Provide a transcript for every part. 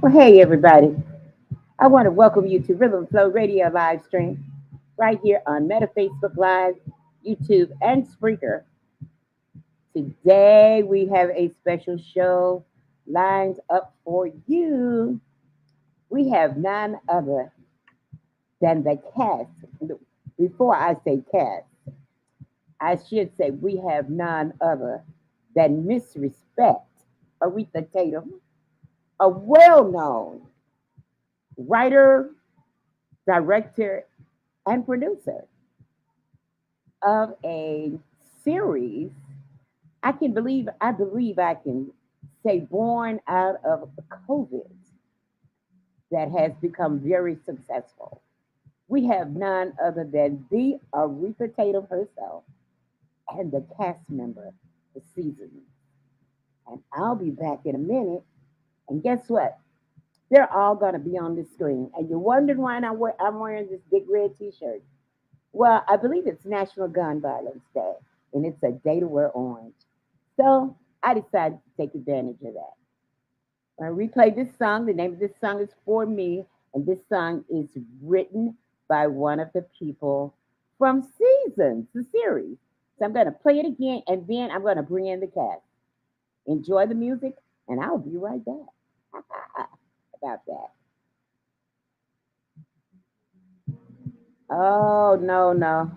Well, hey, everybody. I want to welcome you to Rhythm Flow Radio live stream right here on Meta Facebook Live, YouTube, and Spreaker. Today, we have a special show lined up for you. We have none other than the cast. Before I say cast, I should say we have none other than Miss Respect, Aretha Tatum, a well known writer, director, and producer of a series. I believe I can say born out of COVID that has become very successful. We have none other than the Aretha Tatum herself and the cast member for season. And I'll be back in a minute. And guess what? They're all going to be on the screen. And you're wondering why I'm wearing this big red t shirt. Well, I believe it's National Gun Violence Day, and it's a day to wear orange. So I decided to take advantage of that. I replay this song. The name of this song is For Me, and this song is written by one of the people from Seasons, the series. So I'm going to play it again, and then I'm going to bring in the cast. Enjoy the music, and I'll be right back. About that. Oh, no, no.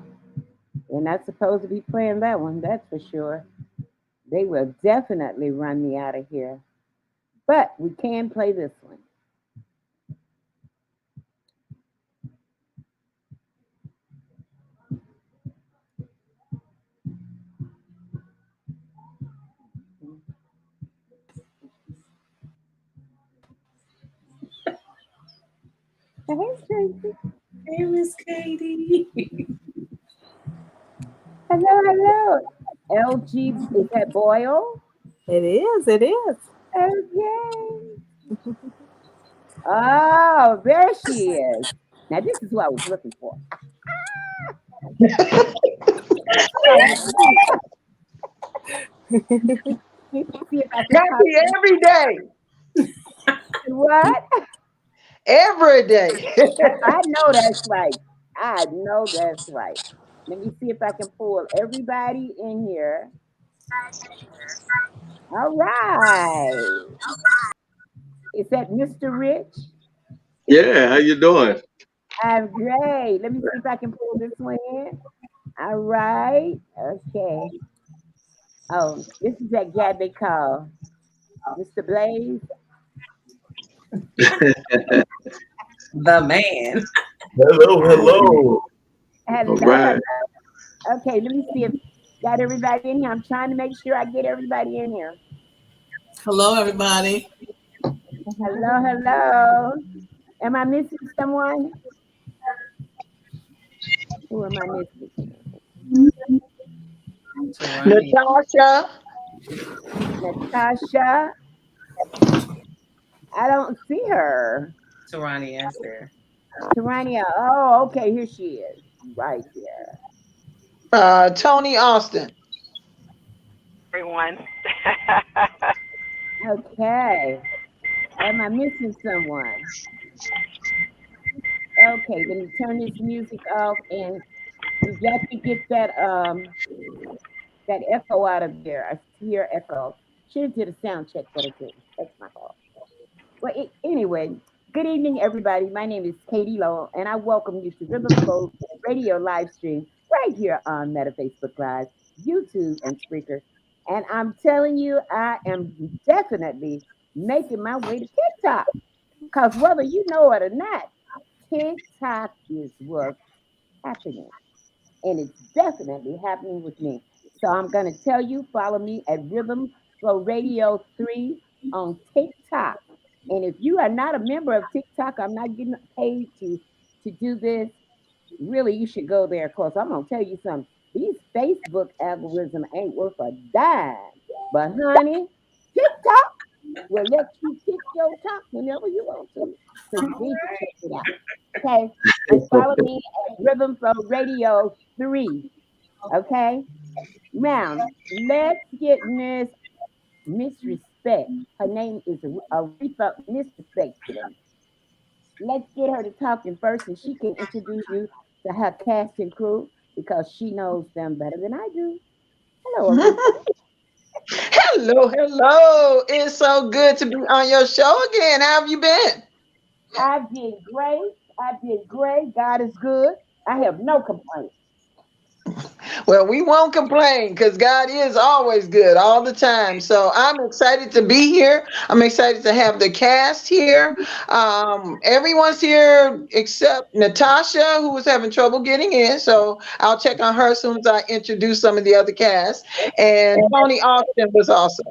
They're not supposed to be playing that one, that's for sure. They will definitely run me out of here. But we can play this one. Hey, Tracy. Hey, Miss Katie. Hello, hello. LG, is that Boyle? It is. It is. Okay. Oh, there she is. Now, this is what I was looking for. Let me see if I can Happy every day. what? Every day. I know that's right. I know that's right. Let me see if I can pull everybody in here. All right. Is that Mr. Rich? Yeah, how you doing? I'm great. Let me see if I can pull this one in. All right. Okay. Oh, this is that guy they call Mr. Blaze. The man. Hello, hello. Hello. All right. Okay, let me see if got everybody in here. I'm trying to make sure I get everybody in here. Hello, everybody. Hello, hello. Am I missing someone? Who am I missing? Natasha. Natasha. I don't see her. Tarani Esther. Tarania. Oh, okay. Here she is. Right there. Tony Austin. Everyone. Okay. Am I missing someone? Okay, let me turn this music off and we got to get that echo out of there. I hear echo. Should have did a sound check, but I didn't. That's my fault. Well, anyway, good evening, everybody. My name is Katie Lowell, and I welcome you to Rhythm Flow Radio live stream right here on Meta Facebook Live, YouTube, and Spreaker. And I'm telling you, I am definitely making my way to TikTok. Because whether you know it or not, TikTok is what's happening. And it's definitely happening with me. So I'm going to tell you, follow me at Rhythm Flow Radio 3 on TikTok. And if you are not a member of TikTok, I'm not getting paid to do this. Really, you should go there. Of course, I'm gonna tell you something. These Facebook algorithms ain't worth a dime. But honey, TikTok will let you pick your top whenever you want to. So you need to check it out. Okay? And follow me at Rhythm Flow Radio 3. Okay? Now, let's get Miss Respect respect. Her name is Aretha Respect today. Let's get her to talking first, and she can introduce you to her cast and crew because she knows them better than I do. Hello, Aretha. Hello, hello. It's so good to be on your show again. How have you been? I've been great. I've been great. God is good. I have no complaints. Well, we won't complain because God is always good all the time. So I'm excited to be here. I'm excited to have the cast here. Everyone's here except Natasha, who was having trouble getting in. So I'll check on her as soon as I introduce some of the other cast. And Tony Austin was also.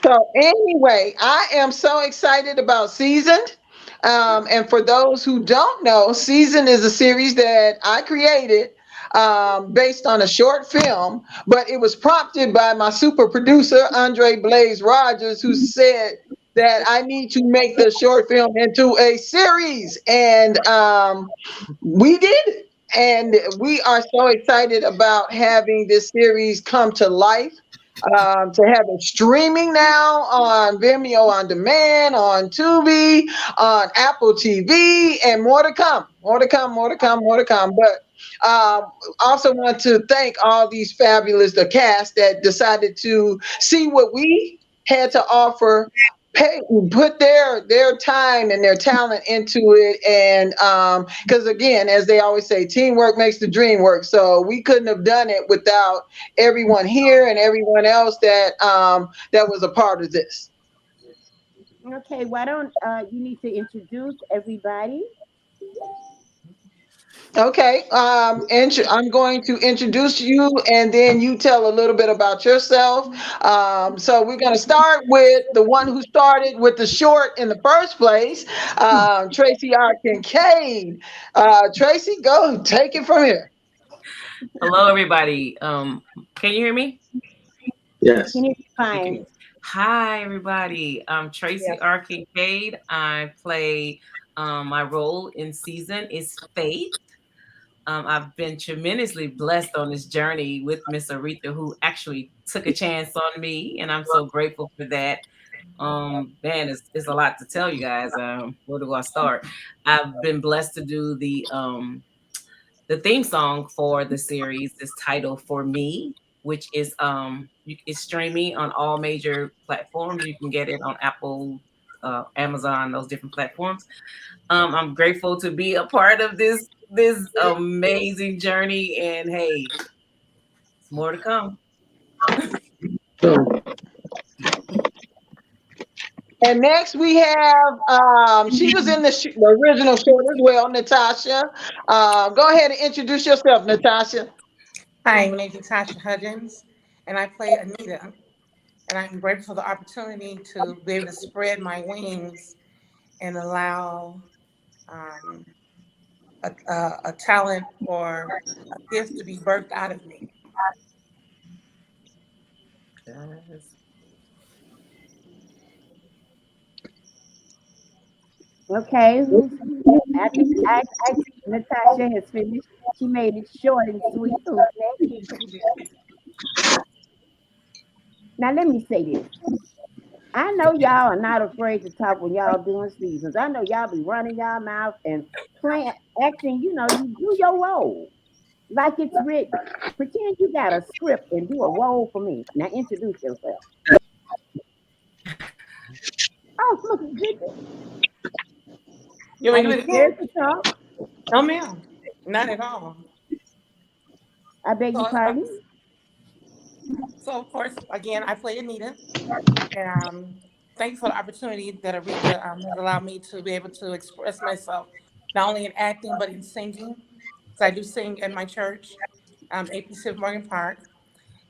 So anyway, I am so excited about Seasoned. And for those who don't know, Season is a series that I created based on a short film, but it was prompted by my super producer, Andre Blaze Rogers, who said that I need to make the short film into a series. And we did. And we are so excited about having this series come to life, to have it streaming now on Vimeo on demand, on Tubi, on Apple TV, and more to come, more to come, more to come, more to come. But also want to thank all these fabulous the cast that decided to see what we had to offer, pay, put their time and their talent into it, and because again, as they always say, teamwork makes the dream work. So we couldn't have done it without everyone here and everyone else that was a part of this. Okay, why don't you need to introduce everybody? Okay, I'm going to introduce you, and then you tell a little bit about yourself. So we're going to start with the one who started with the short in the first place, Tracy R Kincaid. Tracy, go take it from here. Hello, everybody. Can you hear me? We can Yes. hear you You fine. can. Hi, everybody. I'm Tracy R Kincaid. I play my role in Season is Faith. I've been tremendously blessed on this journey with Miss Aretha, who actually took a chance on me, and I'm so grateful for that. Man, it's a lot to tell you guys. Where do I start? I've been blessed to do the theme song for the series is titled For Me, which is it's streaming on all major platforms. You can get it on Apple, Amazon, those different platforms. I'm grateful to be a part of this amazing journey, and hey, it's more to come. So, And next we have, she was in the original short as well, Natasha. Go ahead and introduce yourself, Natasha. Hi, my name is Natasha Hudgens, and I play Anita. And I'm grateful for the opportunity to be able to spread my wings and allow um, a talent or a gift to be birthed out of me. Yes. Okay, I think Natasha has finished. She made it short and sweet. Who's next? Now let me say this. I know y'all are not afraid to talk when y'all doing seasons. I know y'all be running y'all mouth and playing, acting. You do your role like it's written. Pretend you got a script and do a role for me. Now introduce yourself. Oh, look at goodness. You Are want you me to do it again? scared to talk? No, ma'am, not at all. I beg your So, pardon. so of course, again, I play Anita, and thank you for the opportunity that Aretha has allowed me to be able to express myself, not only in acting but in singing. So I do sing at my church, APC of Morgan Park.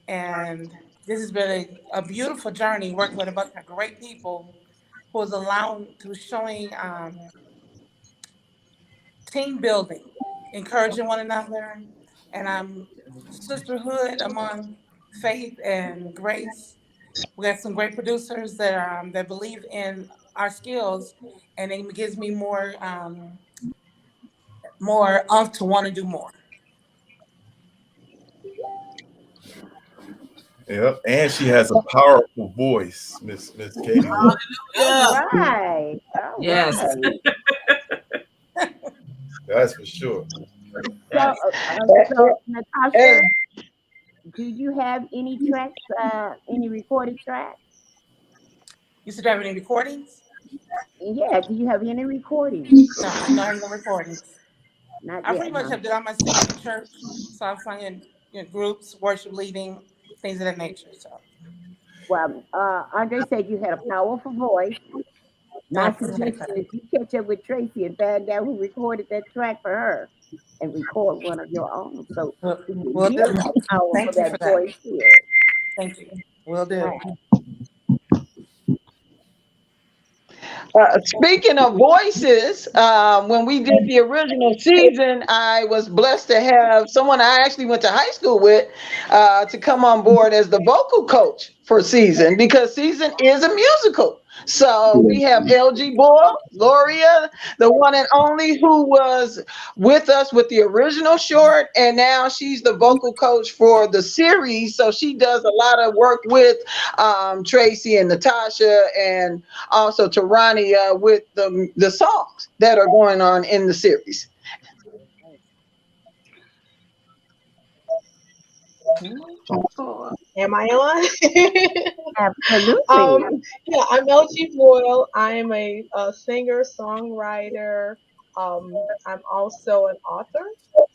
And this has been a beautiful journey working with a bunch of great people who is allowing to showing team building, encouraging one another, and sisterhood among faith and grace. We got some great producers that believe in our skills, and it gives me more to want to do more. Yep, and she has a powerful voice, Miss Katie. All Yeah. right. All Yes. right. That's for sure. So, Yes. Natasha, do you have any tracks, any recorded tracks? You said, do you have any recordings? Yeah, do you have any recordings? No, I don't have no recordings. Not I yet, pretty much huh? have done all my singing in church. So I've sung in groups, worship leading, things of that nature. So Well, Andre said you had a powerful voice. I My appreciate suggestion that. is you catch up with Tracy and find out who recorded that track for her and record one of your own so we can Will hear do. how powerful Thank you for that that. voice is. Thank you. Will do. Right. Speaking of voices, when we did the original season, I was blessed to have someone I actually went to high school with to come on board as the vocal coach for season because season is a musical. So we have LG Boyle, Gloria, the one and only who was with us with the original short, and now she's the vocal coach for the series. So she does a lot of work with Tracy and Natasha and also Tarania with the songs that are going on in the series. Am I on? Absolutely. Yeah, I'm LG Boyle. I'm a singer, songwriter. I'm also an author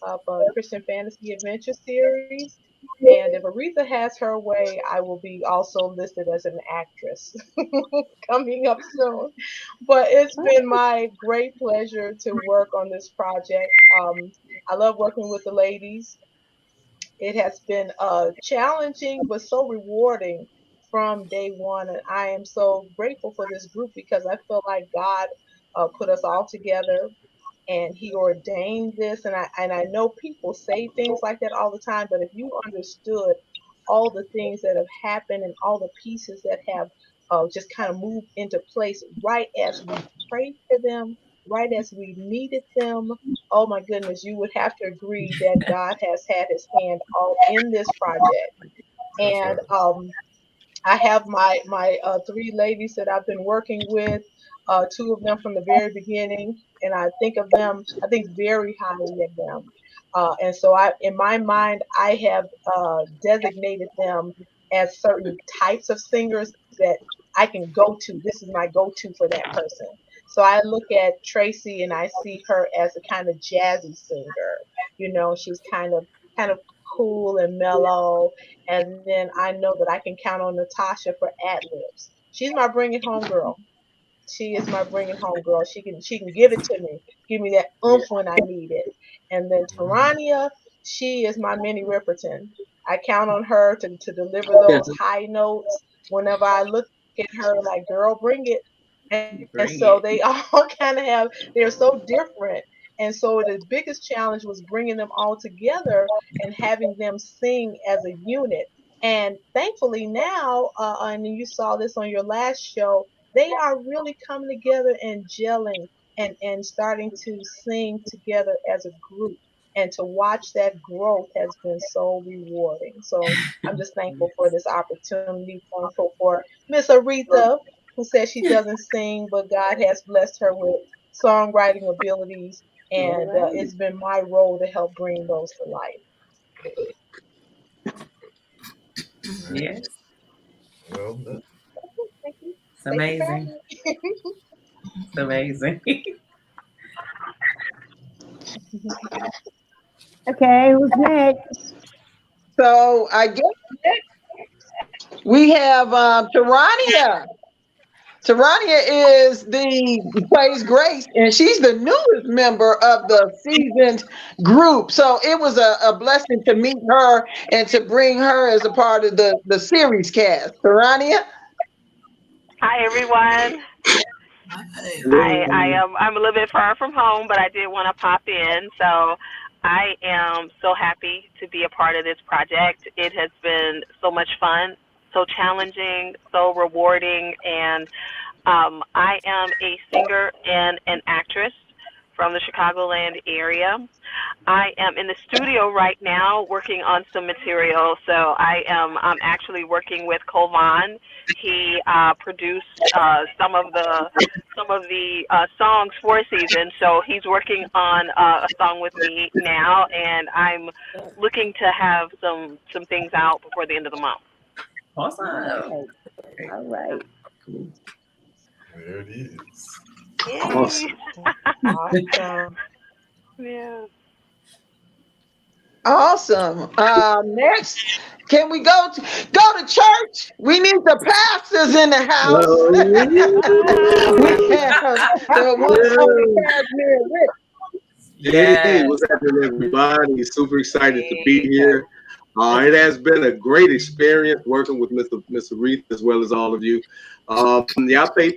of a Christian fantasy adventure series. And if Aretha has her way, I will be also listed as an actress coming up soon. But it's been my great pleasure to work on this project. I love working with the ladies. It has been challenging but so rewarding from day one, and I am so grateful for this group because I feel like God put us all together and He ordained this. And I know people say things like that all the time, but if you understood all the things that have happened and all the pieces that have just kind of moved into place right as we prayed for them, right as we needed them. Oh my goodness, you would have to agree that God has had his hand all in this project. That's And right. I have my three ladies that I've been working with, two of them from the very beginning, and I think of them, I think very highly of them. And so in my mind, I have designated them as certain types of singers that I can go to. This is my go-to for that person. So I look at Tracy and I see her as a kind of jazzy singer. She's kind of cool and mellow, and then I know that I can count on Natasha for ad libs. She's my bring it home girl. She is my bring it home girl. She can give it to me, give me that oomph when I need it. And then Tarania, she is my mini Ripperton. I count on her to deliver Yeah. those high notes whenever I look at her like, girl, bring it. And Bring so it. they all kind of they're so different. And so the biggest challenge was bringing them all together and having them sing as a unit. And thankfully now, and you saw this on your last show, they are really coming together and gelling and starting to sing together as a group. And to watch that growth has been so rewarding. So I'm just thankful for this opportunity, thankful for Miss Aretha, who says she doesn't sing, but God has blessed her with songwriting abilities. All And right. it's been my role to help bring those to life. Yes. Well done. Thank you. It's Thank you for amazing. having me. It's amazing. Okay, who's next? So I guess we have Tarania. Tarania is the plays Grace, and she's the newest member of the seasoned group. So it was a blessing to meet her and to bring her as a part of the series cast. Tarania? Hi everyone. I am I'm a little bit far from home, but I did want to pop in. So I am so happy to be a part of this project. It has been so much fun, so challenging, so rewarding, and I am a singer and an actress. from the Chicagoland area. I am in the studio right now working on some material. So I'm actually working with Colvon. He produced some of the songs for a season. So he's working on a song with me now, and I'm looking to have some things out before the end of the month. Awesome. All right. Cool. There it is. Yay. Awesome. Awesome. Yeah. Awesome. Next, can we go to church? We need the pastors in the house. We have the one only Cashmere Rick. Hey, what's happening, everybody? Super excited to be here. It has been a great experience working with Miss Aretha as well as all of you. I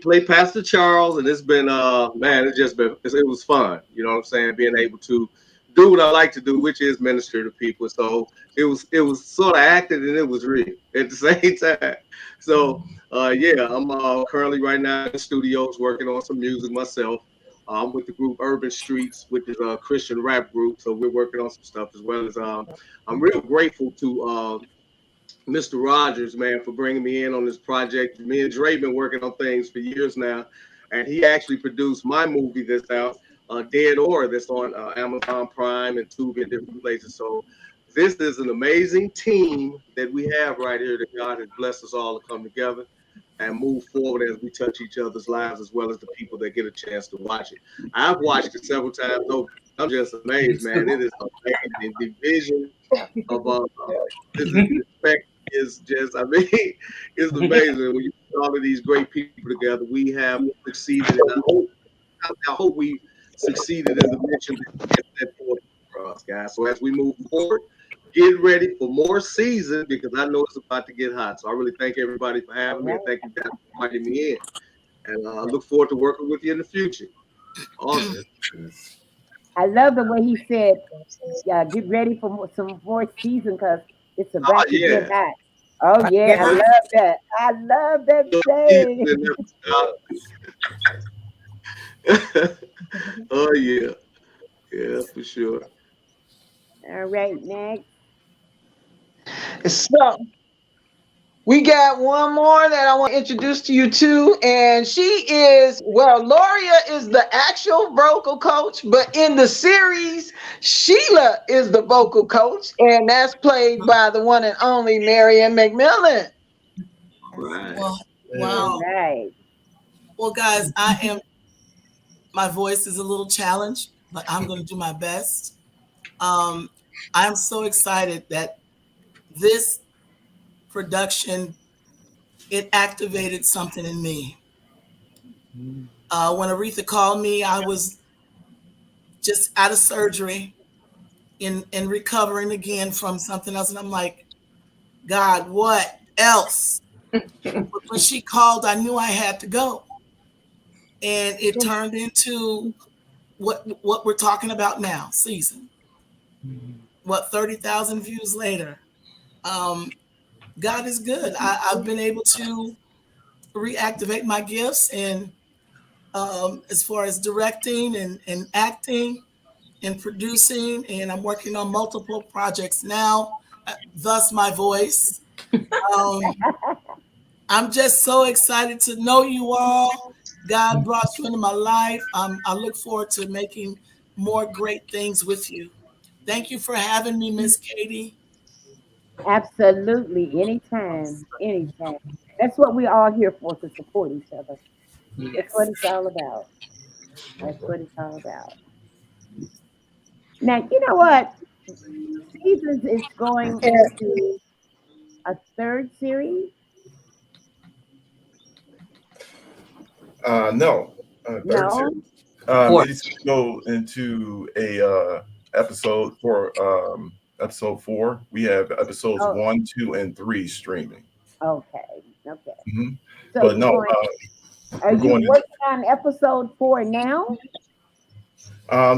play Pastor Charles, and it's been man, it was fun. You know what I'm saying? Being able to do what I like to do, which is minister to people. So it was sort of acted and it was real at the same time. So I'm currently right now in the studios working on some music myself. I'm with the group Urban Streets, which is a Christian rap group. So we're working on some stuff as well as I'm real grateful to Mr. Rogers, man, for bringing me in on this project. Me and Dre been working on things for years now, and he actually produced my movie that's out, Dead Or, that's on Amazon Prime and Tubi and different places. So this is an amazing team that we have right here that God has blessed us all to come together and move forward as we touch each other's lives as well as the people that get a chance to watch it. I've watched it several times over. I'm just amazed, man. It is amazing. The vision of this respect is just, I mean, it's amazing when you put all of these great people together. We have succeeded, and I hope we succeeded in the mission that set forth for us, guys. So as we move forward, get ready for more season because I know it's about to get hot. So I really thank everybody for having me, and thank you guys for inviting me in. And I look forward to working with you in the future. Awesome. I love the way he said, get ready for some more season because it's about to get hot. Oh, yeah, I love that. I love that saying. Oh, yeah. Yeah, for sure. All right, next. So we got one more that I want to introduce to you too, and Loria is the actual vocal coach, but in the series, Sheila is the vocal coach, and that's played by the one and only Marion McMillan. Right. Well, wow. Right. Well, guys, my voice is a little challenged, but I'm going to do my best. I'm so excited that this production, it activated something in me. When Aretha called me, I was just out of surgery and recovering again from something else. And I'm like, God, what else? But when she called, I knew I had to go. And it turned into what we're talking about now, season. 30,000 views later. God is good. I've been able to reactivate my gifts, and as far as directing and acting and producing, and I'm working on multiple projects now, thus my voice. I'm just so excited to know you all. God brought you into my life. I look forward to making more great things with you. Thank you for having me, Miss Katie. Absolutely. Anytime. Anytime. That's what we're all here for, to support each other. That's what it's all about. That's what it's all about. Now, you know what? Seasons is going into a third series. No. Third No. series. It's go into a episode for episode 4. We have episodes 1, 2, and 3 streaming. Okay. Okay. Mm-hmm. So But no, are you working on episode 4 now?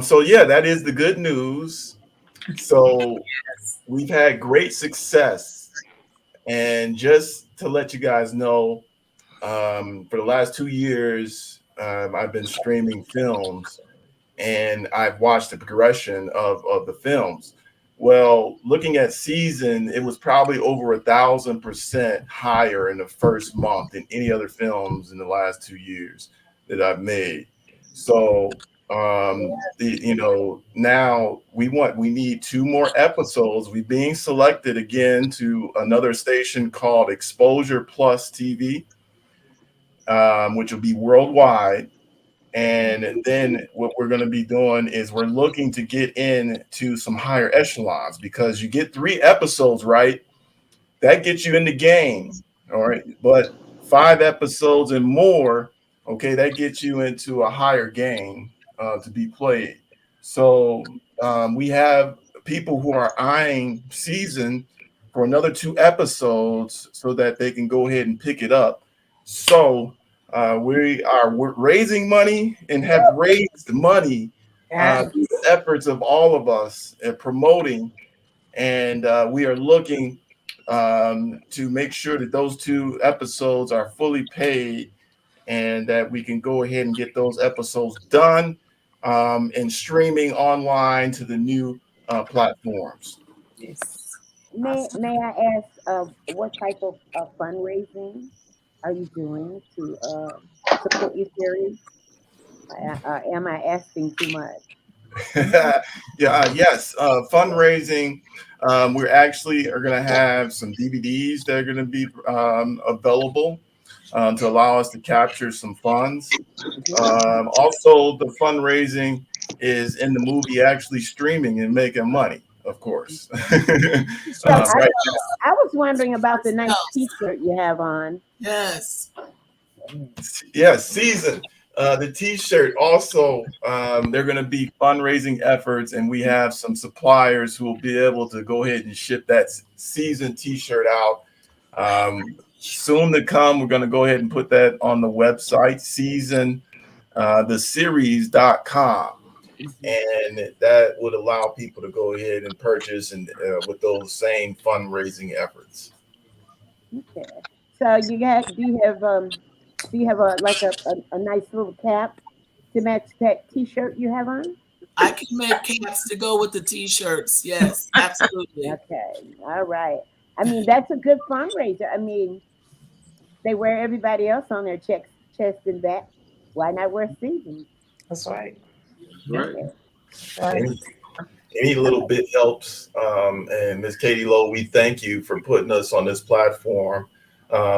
So yeah, that is the good news. So we've had great success, and just to let you guys know, for the last 2 years, I've been streaming films and I've watched the progression of the films. Well, looking at Season, it was probably over 1,000% higher in the first month than any other films in the last 2 years that I've made. So, now we need 2 more episodes. We're being selected again to another station called Exposure Plus TV, which will be worldwide. And then what we're going to be doing is we're looking to get into some higher echelons, because you get 3 episodes right, that gets you in the game. All right. But 5 episodes and more, okay, that gets you into a higher game to be played. So we have people who are eyeing Season for another 2 episodes so that they can go ahead and pick it up. So we're raising money and have raised money through the efforts of all of us at promoting, and we are looking to make sure that those 2 episodes are fully paid, and that we can go ahead and get those episodes done and streaming online to the new platforms. Yes. May I ask what type of fundraising are you doing to support your series? Am I asking too much? Yes, fundraising. We're actually are going to have some DVDs that are going to be available to allow us to capture some funds. Also, the fundraising is in the movie actually streaming and making money, of course. So Right. I was wondering about the nice T-shirt you have on. Yes. Yeah, Season. The T-shirt also, they're going to be fundraising efforts, and we have some suppliers who will be able to go ahead and ship that Season T-shirt out. Soon to come, we're going to go ahead and put that on the website, season, theseries.com. And that would allow people to go ahead and purchase and with those same fundraising efforts. Okay. So do you have a like a nice little cap to match that T-shirt you have on? I can make caps to go with the T-shirts. Yes, absolutely. Okay. All right. I mean, that's a good fundraiser. I mean, they wear everybody else on their chest and back. Why not wear Seasons? That's right. Right. Right. Any little bit helps. And Miss Katie Lowe, we thank you for putting us on this platform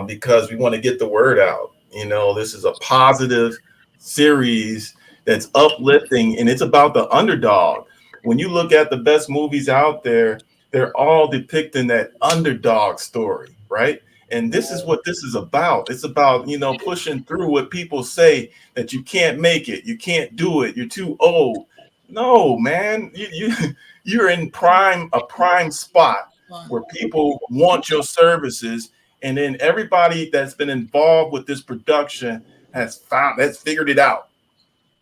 because we want to get the word out. This is a positive series that's uplifting, and it's about the underdog. When you look at the best movies out there, they're all depicting that underdog story, right? And this is what this is about. It's about, pushing through what people say that you can't make it, you can't do it, you're too old. No, man, you're in a prime spot where people want your services, and then everybody that's been involved with this production has figured it out.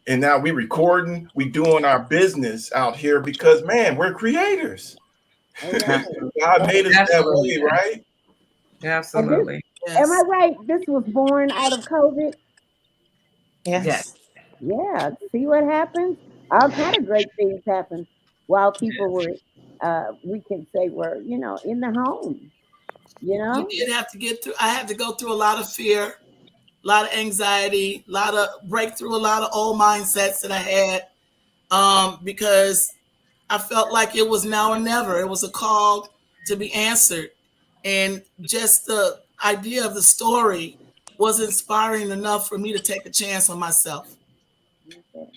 And now we recording, we doing our business out here because, man, we're creators. Right. God made us that way, right? Absolutely. Am I right? This was born out of COVID. Yes. Yeah. See what happens? All kind of great things happen while people were, we can say, were in the home. We did have to get through. I had to go through a lot of fear, a lot of anxiety, a lot of breakthrough, a lot of old mindsets that I had because I felt like it was now or never. It was a call to be answered. And just the idea of the story was inspiring enough for me to take a chance on myself. Okay.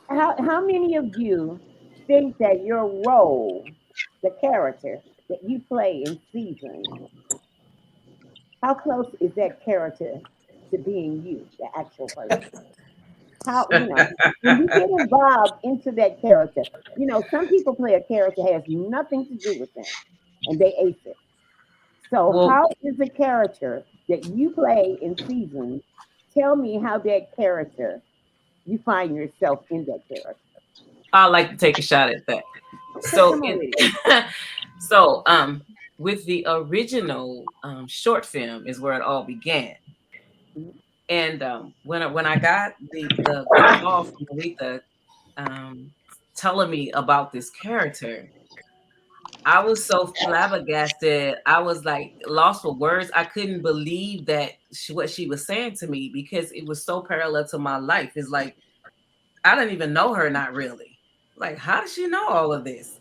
How many of you think that your role, the character that you play in Season, how close is that character to being you, the actual person? How when you get involved into that character, some people play a character has nothing to do with them, and they ace it. So Well, how is the character that you play in Season? Tell me how that character you find yourself in that character. I like to take a shot at that. Come on with it. So with the original short film is where it all began. And when I got the call from Aretha telling me about this character, I was so flabbergasted. I was like lost for words. I couldn't believe that what she was saying to me, because it was so parallel to my life. It's like I didn't even know her, not really. Like, how does she know all of this?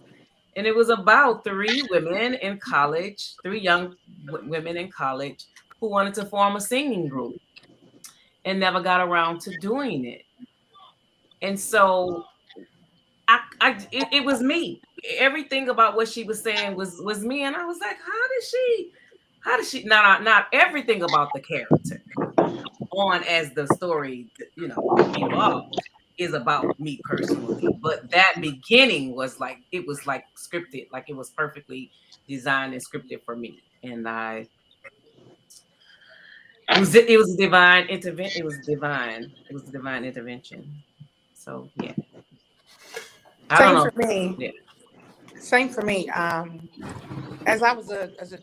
And it was about three women in college, three young women in college who wanted to form a singing group and never got around to doing it. And so it was me. Everything about what she was saying was me, and I was like, how does she not everything about the character on as the story evolved is about me personally, but that beginning was like it was like scripted, like it was perfectly designed and scripted for me, and it was divine intervention. It was a divine intervention. So yeah. I don't Same know. for me. Yeah. Same for me. As I was as a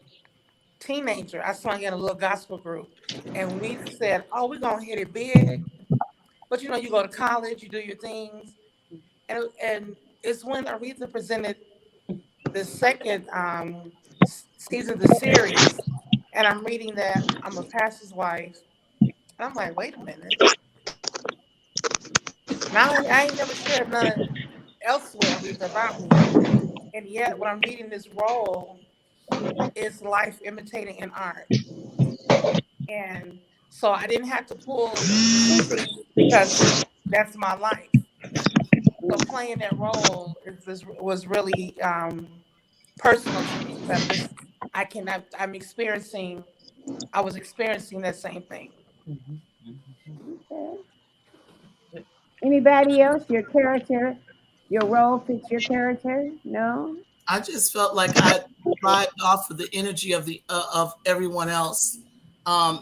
teenager, I sung in a little gospel group, and we said, "Oh, we're gonna hit it big." But you go to college, you do your things, and it's when Aretha presented the second season of the series, and I'm reading that I'm a pastor's wife, and I'm like, wait a minute. Now I ain't never shared none elsewhere Aretha about me, and yet when I'm reading this role, it's life imitating an art. And so I didn't have to pull puberty because that's my life. So playing that role was really personal to me. I'm experiencing. I was experiencing that same thing. Okay. Anybody else? Your character, your role fits your character? No. I just felt like I vibed off of the energy of everyone else.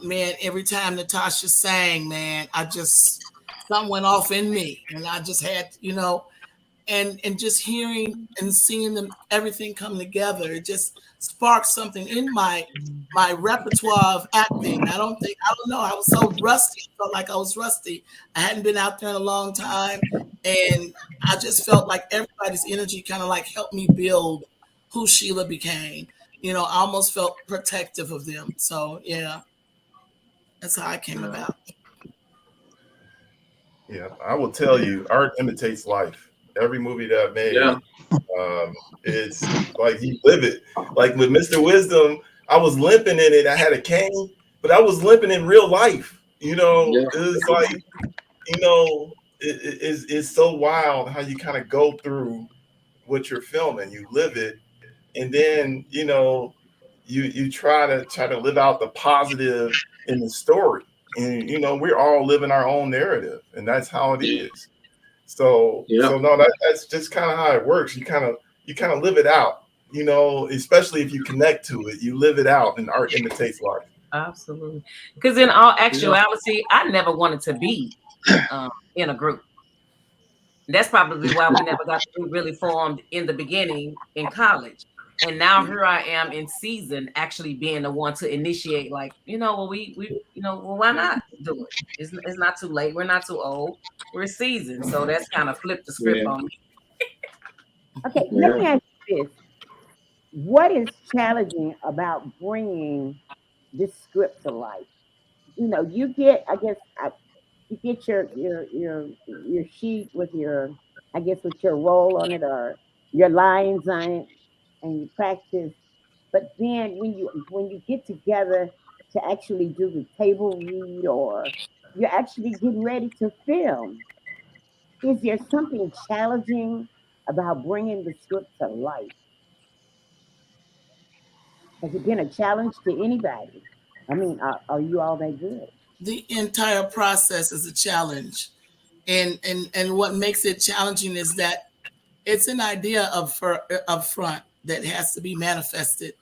Man, every time Natasha sang, man, I just something went off in me, and I just had, and just hearing and seeing them everything come together, it just sparked something in my repertoire of acting. I don't know, I was so rusty. I felt like I was rusty. I hadn't been out there in a long time, and I just felt like everybody's energy kind of like helped me build who Sheila became. I almost felt protective of them. So yeah, that's how I came about. Yeah, I will tell you, art imitates life. Every movie that I've made, it's like you live it. Like with Mr. Wisdom, I was limping in it. I had a cane, but I was limping in real life. It was like, it's so wild how you kind of go through what you're filming. You live it, and then you try to live out the positive in the story. And we're all living our own narrative, and that's how it is. So no, that's just kind of how it works. You kind of live it out, especially if you connect to it. You live it out, and art imitates life. Absolutely. Because in all actuality, I never wanted to be in a group. That's probably why we never got to be really formed in the beginning in college. And now here I am in season, actually being the one to initiate, like, why not do it? It's not too late. We're not too old. We're seasoned. So that's kind of flipped the script on me. Okay, let me ask you this. What is challenging about bringing this script to life? You get, I guess, you get your sheet with I guess, with your role on it or your lines on it, and you practice. But then when you get together to actually do the table read, or you're actually getting ready to film, is there something challenging about bringing the script to life? Has it been a challenge to anybody? I mean, are you all that good? The entire process is a challenge, and what makes it challenging is that it's an idea up front that has to be manifested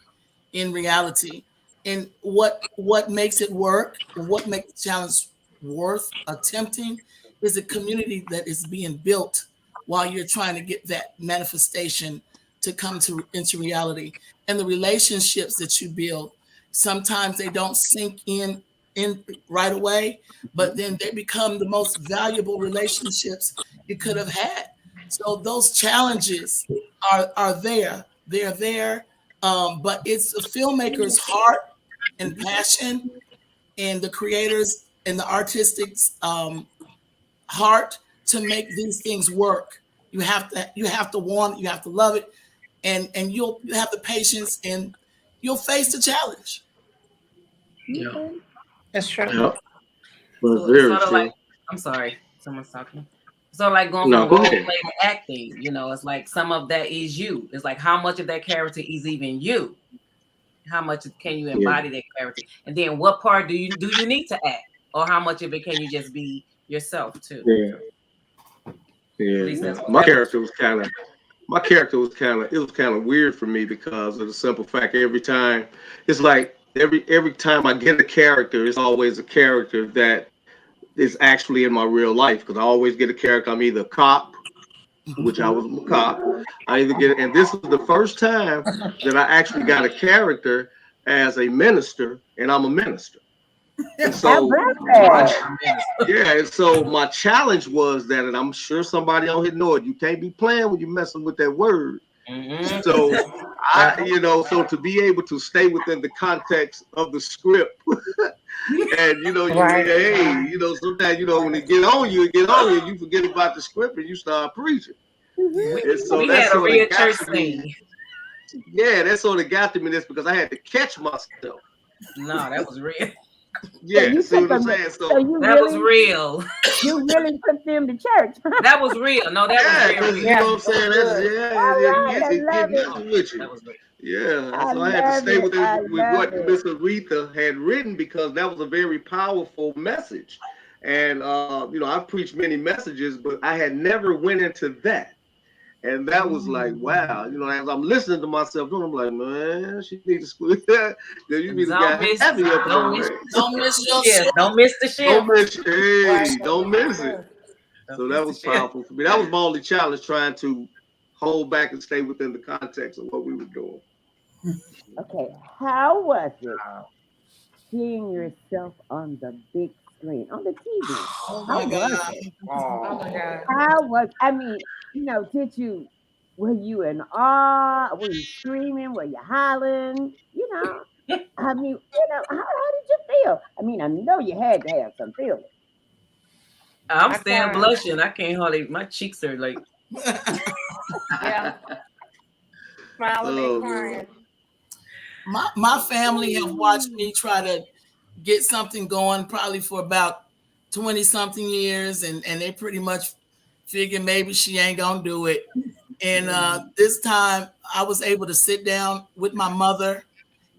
in reality. And what makes it work, what makes the challenge worth attempting, is a community that is being built while you're trying to get that manifestation to come into reality. And the relationships that you build, sometimes they don't sink in in right away, but then they become the most valuable relationships you could have had. So those challenges are there. They're there. But it's the filmmaker's heart and passion and the creators and the artistic heart to make these things work. You have to want it, you have to love it, and you'll have the patience and you'll face the challenge. Yeah. That's true. Yep. Well, So it's very sort of true. like, I'm sorry, someone's talking. So like going No, from go role play ahead. to acting, you know, it's like some of that is you. It's like how much of that character is even you? How much can you Yeah. embody that character? And then what part do you need to act? Or how much of it can you just be yourself too? Yeah. At Yeah. least that's My that was. character was kind of it was kind of weird for me because of the simple fact every time it's like every time I get a character, it's always a character that is actually in my real life because I always get a character. I'm either a cop, which I was a cop. I either get, and this was the first time that I actually got a character as a minister, and I'm a minister. And How so about my that? yeah, and so my challenge was that, and I'm sure somebody on here know it. You can't be playing when you're messing with that word. Mm-hmm. So so to be able to stay within the context of the script, and Right. sometimes when it get on you, you forget about the script and you start preaching. And so We that had a sort of real got church to me. scene. Yeah, that sort of got to me. That's because I had to catch myself. No, that was real. Yeah, see what I'm saying? So you That was really, real. you really took them to church. That was real. No, that was Yeah, very because real. you know what I'm saying? All right, I It love it. messes with you. That was real. Yeah, I so I had to love stay it. with I love what it. Miss Aretha had written because that was a very powerful message. And I preached many messages, but I had never went into that. And that was like, wow, as I'm listening to myself, I'm like, man, she needs to school. You need to Don't get miss, heavy up there, don't miss, right? Don't miss your yeah, shift. don't miss the Don't shift. miss, hey, don't miss it. Don't So miss that the was shift. powerful for me. That was my only challenge, trying to hold back and stay within the context of what we were doing. Okay, how was it seeing yourself on the big screen, on the TV? Oh How my was God. it? Oh my God. How was, I mean, were you in awe? Were you screaming? Were you hollering? I mean, how did you feel? I mean, I know you had to have some feelings. I'm I still cried. blushing. I can't hardly. My cheeks are like. Yeah. Smiling and Oh, crying. My family have watched me try to get something going probably for about 20 something years, and they pretty much figure maybe she ain't gonna do it. And this time I was able to sit down with my mother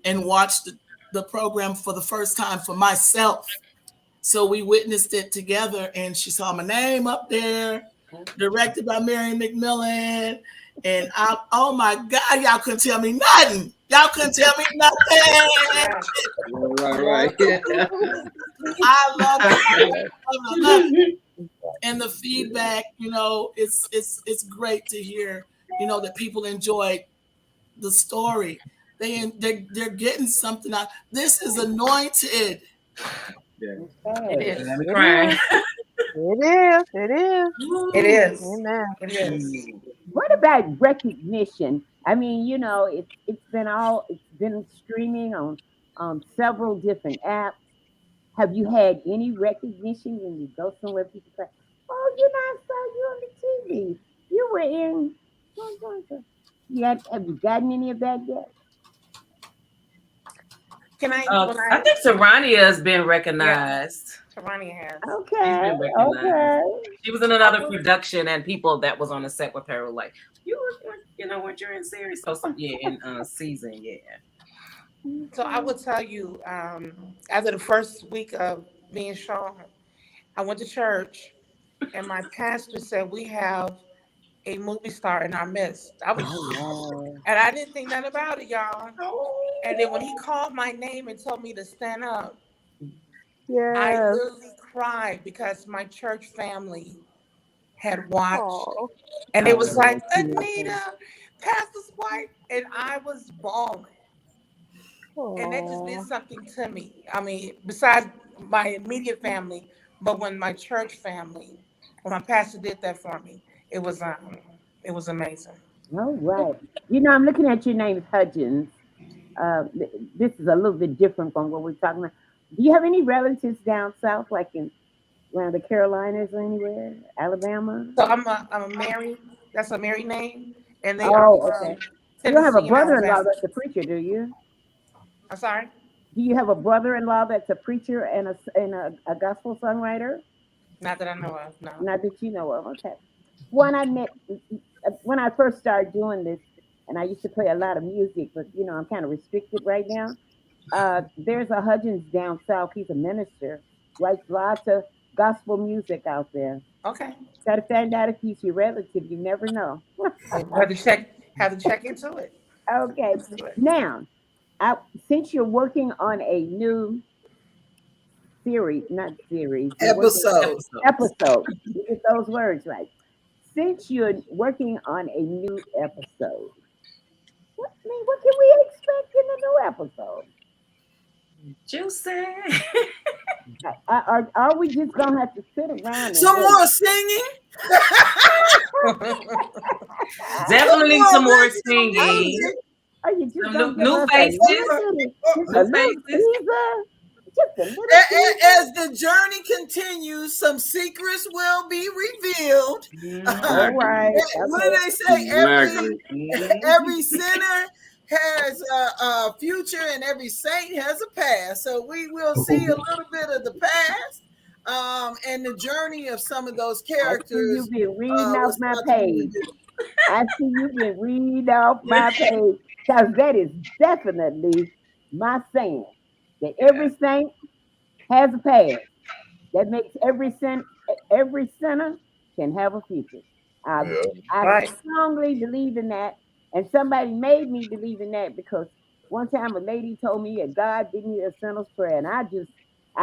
and watch the program for the first time for myself. So we witnessed it together, and she saw my name up there, directed by Mary McMillan. And oh my God, y'all couldn't tell me nothing. Y'all couldn't tell me nothing. Yeah. right. I love it. I love it. And the feedback, it's great to hear, that people enjoy the story. They're getting something out. This is anointed. It Okay. is. Let me It cry. is. It is. It is. It is. Amen. It is. What about recognition? I mean, it's been streaming on several different apps. Have you had any recognition when you go somewhere? People say, "Oh, I saw you on the TV. You were in." so- so- so." Have you gotten any of that yet? Can I? When I I? think Sarania has been Yeah. recognized. Tarani has. She's Okay, been recognized. okay. She was in another production, and people that was on the set with her were like, "You were, when you're in series." So in season, yeah. So I will tell you, after the first week of being shown, I went to church, and my pastor said we have a movie star in our midst. Oh wow. And I didn't think nothing about it, y'all. And then when he called my name and told me to stand up, I Yes. literally cried because my church family had watched, Oh. and it was like, Oh, beautiful. Anita, Pastor's wife, and I was bawling. And that just did Oh. something to me. I mean, besides my immediate family, but when my church family, when my pastor did that for me, it was amazing. All right. I'm looking at your name, Hudgens. This is a little bit different from what we're talking about. Do you have any relatives down south, like in around the Carolinas or anywhere, Alabama? So I'm a married. That's a married name, and they are Oh, okay. from You don't have a Tennessee and brother-in-law Alabama. that's a preacher, do you? I'm sorry. Do you have a brother-in-law that's a preacher and a gospel songwriter? Not that I know of. No. Not that you know of. Okay. When I met, when I first started doing this, and I used to play a lot of music, but I'm kind of restricted right now. There's a Hudgens down south. He's a minister, writes lots of gospel music out there. Okay. Got to find out if he's your relative. You never know. Have to check. Have to check into it. Okay. Now, since you're working on a new series, not series, episode. You get those words right. Since you're working on a new episode, what can we expect in the new episode? Juicy. Are we just gonna have to sit around and Some more singing? Definitely some more singing. Are you just Some gonna new faces? a little teaser? Just a little As the journey continues, some secrets will be revealed. All right. What do they say? Every sinner has a future and every saint has a past. So we will see a little bit of the past and the journey of some of those characters. You've been reading off my page. I see you've been reading off my page. Because that is definitely my saying. That every saint has a past. That makes every sinner can have a future. I strongly believe in that. And somebody made me believe in that because one time a lady told me that God didn't hear a sinner's prayer. And I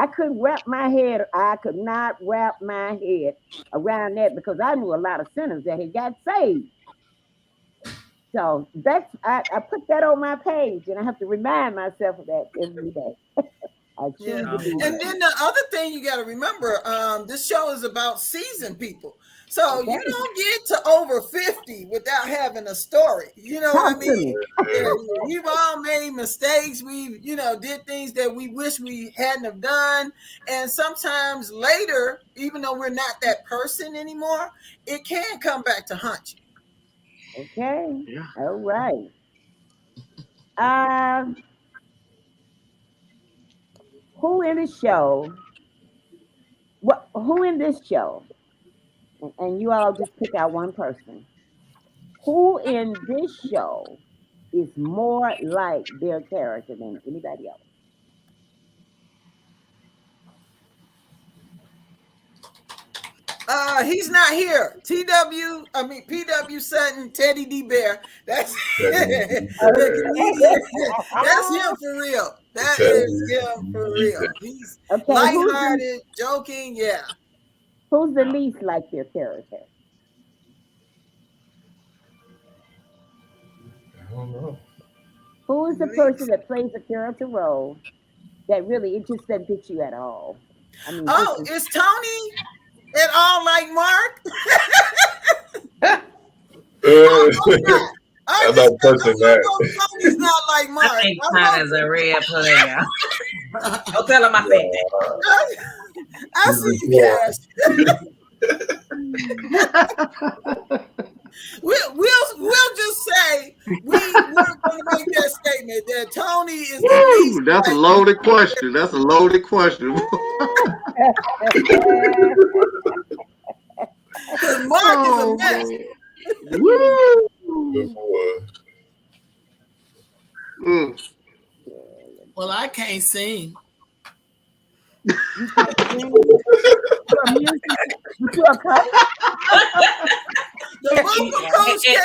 couldn't wrap my head, I could not wrap my head around that because I knew a lot of sinners that had got saved. So I put that on my page and I have to remind myself of that every day. And then the other thing you got to remember, this show is about seasoned people. So you don't get to over 50 without having a story. You know what I mean? We've all made mistakes. We, did things that we wish we hadn't have done. And sometimes later, even though we're not that person anymore, it can come back to haunt you. Okay. Yeah. All right. Who in the show? Who in this show? And you all just pick out one person. Who in this show is more like their character than anybody else? He's not here. PW Sutton, Teddy D Bear. That's that's him for real. That is him for real. He's lighthearted, joking. Yeah. Who's the least like their character? I don't know. Who is the person that plays a character role that really it just doesn't fit you at all? I mean, is Tony at all like Mark? I'm not touching that. Tony's not like Mark. I think Tony's a real player. Don't tell him I said that. I see you, Cash. We'll just say we're going to make that statement that Tony is the least. That's a loaded question. That's a loaded question. Because Mark is a mess. Well, I can't sing. You a coach?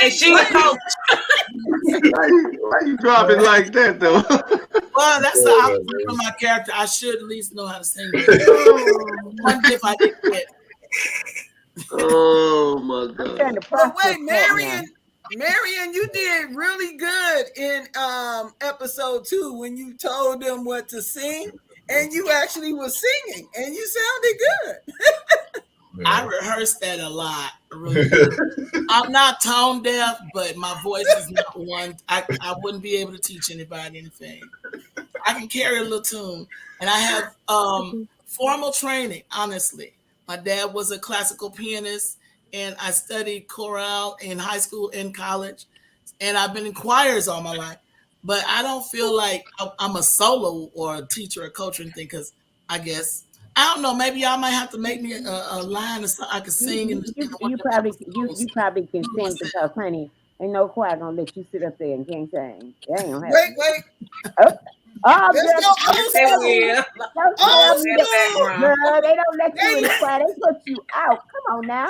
And she a coach. Why you drop it like that, though? Well, that's the opposite of my character. I should at least know how to sing. One if I didn't get. Oh my God! But wait, Marion, you did really good in episode 2 when you told them what to sing. and you actually were singing, and you sounded good. I rehearsed that a lot. Really. I'm not tone deaf, but my voice is not one. I wouldn't be able to teach anybody anything. I can carry a little tune, and I have formal training. Honestly, my dad was a classical pianist, and I studied chorale in high school and college, and I've been in choirs all my life. But I don't feel like I'm a solo or a teacher or coach or anything, because I guess I don't know. Maybe y'all might have to make me a line or something I could sing in one You of the probably episodes. probably can sing because, honey, ain't no choir gonna let you sit up there and can't sing. That ain't gonna Wait, happen. wait. Oh, oh Let's girl, go old They school. will. don't tell Old me that. school. Girl, they don't let you in the They choir. They put you out. Come on now.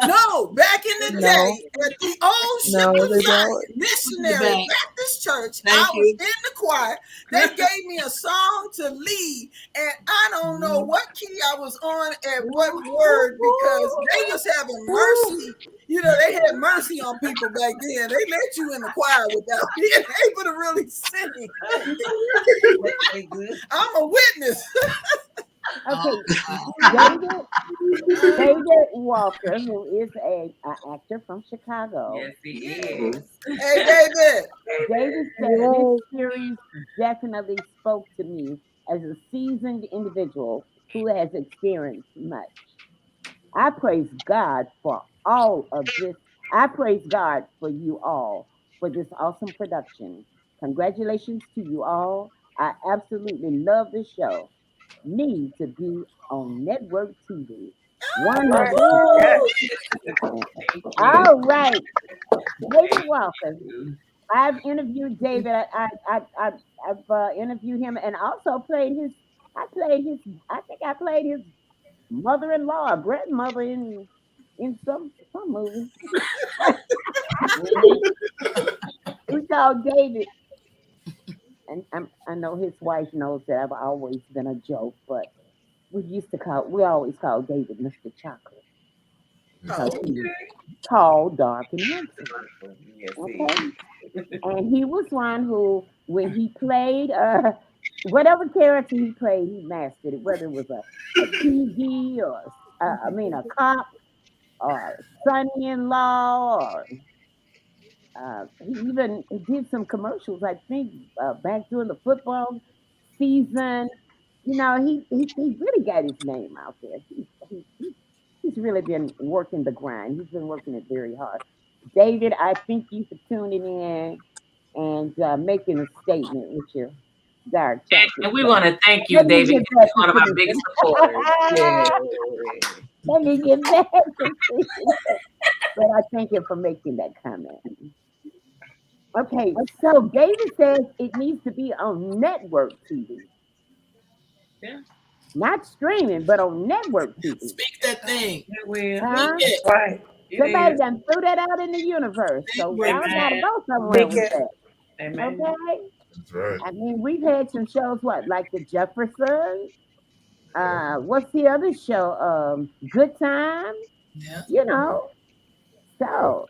No, back in the No, day at the old Ship no, of they Zion don't. Missionary Baptist Church, Thank I was you. in the choir. They gave me a song to lead, and I don't know what key I was on at what word, because they was having mercy. You know, they had mercy on people back then. They let you in the choir without being able to really sing. I'm a witness. Okay, Oh, David Walker, who is a actor from Chicago. Yes, he is. Hey, David. David said this series definitely spoke to me as a seasoned individual who has experienced much. I praise God for all of this. I praise God for you all for this awesome production. Congratulations to you all. I absolutely love this show. Need to be on network TV. 100%. Yes. Thank you. All right. David Walker. I've interviewed David. I've interviewed him and also played his. I played his. I think I played his mother-in-law, or grandmother in some movie. We called David, and I know his wife knows that I've always been a joke, but we always call David Mr. Chocolate because he was tall, dark, and handsome. Yes, he Okay, is. and he was one who, when he played, whatever character he played, he mastered it. Whether it was a TV or I mean a cop or son-in-law, or he even did some commercials. I think back during the football season. You know, he really got his name out there. He's really been working the grind. He's been working it very hard. David, I thank you for tuning in and making a statement with your dark chocolate And we self. want to thank you, Let me David, get because back you're to one of our biggest supporters. Yeah. Susan. Let me get back to Susan. But I thank him for making that comment. Okay, so David says it needs to be on network TV, Yeah. not streaming, but on network TV. speak that thing. It will. Speak Huh? it. Right. It Somebody is. done threw that out in the universe, so y'all Network. gotta Amen. go somewhere Big with it. that. Amen. Okay? That's right. I mean, we've had some shows, what, like the Jeffersons? What's the other show? Good Time, Yeah. you know. Yeah, So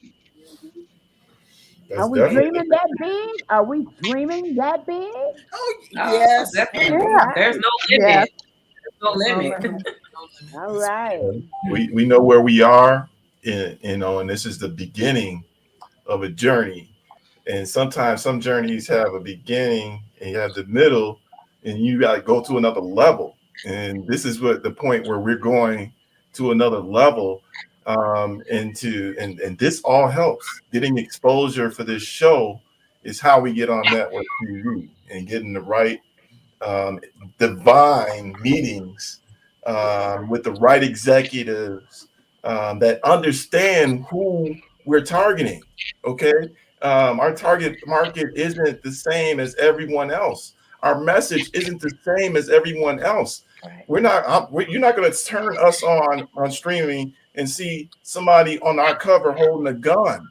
are that's we definitely. dreaming that big? Are we dreaming that big? Oh, Oh, yes. definitely. All Yeah. There's right. no Yeah. limit. There's no limit. All right. We know where we are, in, and this is the beginning of a journey. And sometimes some journeys have a beginning, and you have the middle, and you got to go to another level. And this is what the point where we're going to another level. And this all helps. Getting exposure for this show is how we get on network TV and getting the right um, divine meetings with the right executives that understand who we're targeting. Okay. Our target market isn't the same as everyone else. Our message isn't the same as everyone else. Right. You're not going to turn us on streaming and see somebody on our cover holding a gun,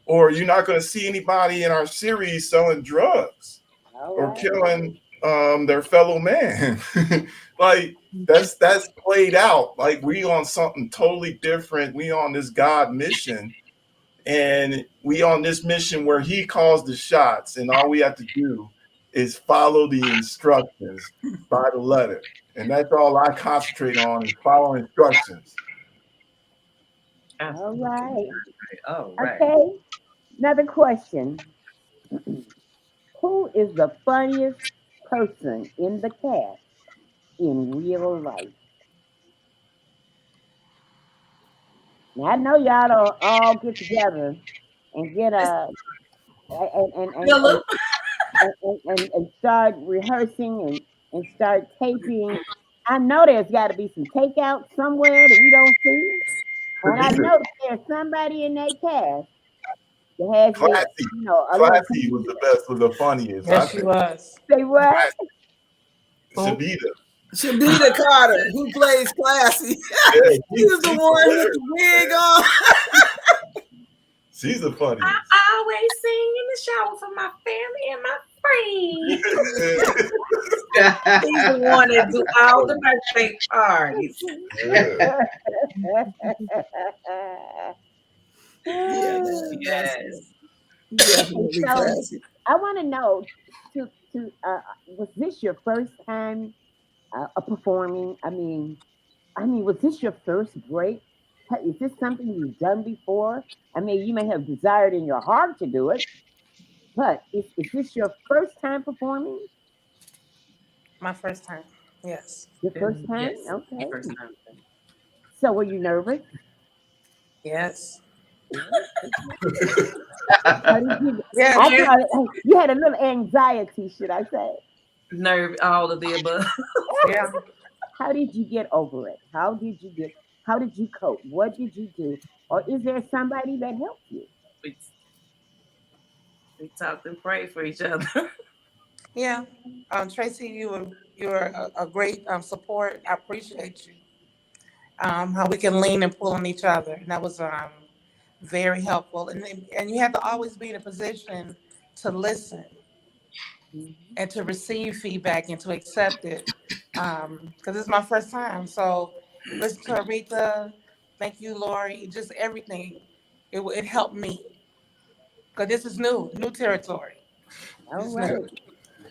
or you're not going to see anybody in our series selling drugs All or right. killing their fellow man. Like that's played out. Like we on something totally different. We on this God mission, and we on this mission where He calls the shots, and all we have to do is follow the instructions by the letter. And that's all I concentrate on is follow instructions. All right. All right. Okay. Another question. Who is the funniest person in the cast in real life? Now I know y'all don't all get together and get a and and and and, Philip. and start rehearsing and start taping. I know there's got to be some takeout somewhere that we don't see, and I know that there's somebody in that cast that has this, Classy. a little. Classy was the best, was the funniest. Yes, she was. Say what? Shabita Carter, who plays Classy. Yeah, He was the one with the wig on. She's the funniest. I always sing in the shower for my family and my friends. He's the one that do all the birthday parties. Yeah. Yes. So I want to know, was this your first time performing? I mean, was this your first break? Is this something you've done before? I mean, you may have desired in your heart to do it, but is this your first time performing? My first time. Yes. Your first time? Yes. Okay. First time. So were you nervous? Yes. Yeah. You had a little anxiety, should I say? Nerve, all of the above. Yeah. How did you get over it? How did you cope? What did you do? Or is there somebody that helped you? We talked and prayed for each other. Yeah. Tracy, you were a great support. I appreciate you. How we can lean and pull on each other. And that was very helpful. And you have to always be in a position to listen and to receive feedback and to accept it. Because it's my first time. So listen to Aretha. Thank you, Lori. Just everything. It helped me. Because this is new territory. All right.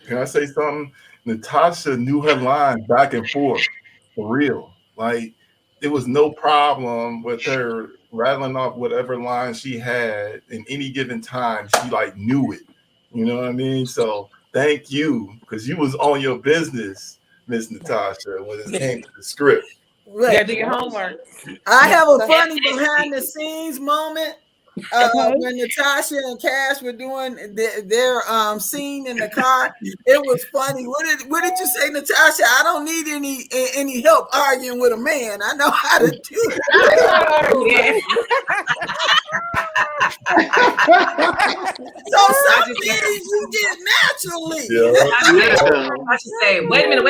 Can I say something? Natasha knew her lines back and forth for real. Like there was no problem with her rattling off whatever line she had in any given time. She like knew it. You know what I mean? So thank you, because you was on your business, Miss Natasha, when it came to the script. Right. Yeah, do your homework. I have a funny behind the scenes moment. When Natasha and Cash were doing their scene in the car, it was funny. What did you say, Natasha? I don't need any help arguing with a man. I know how to do it. So some things you get naturally. Yeah. I should say, wait a minute.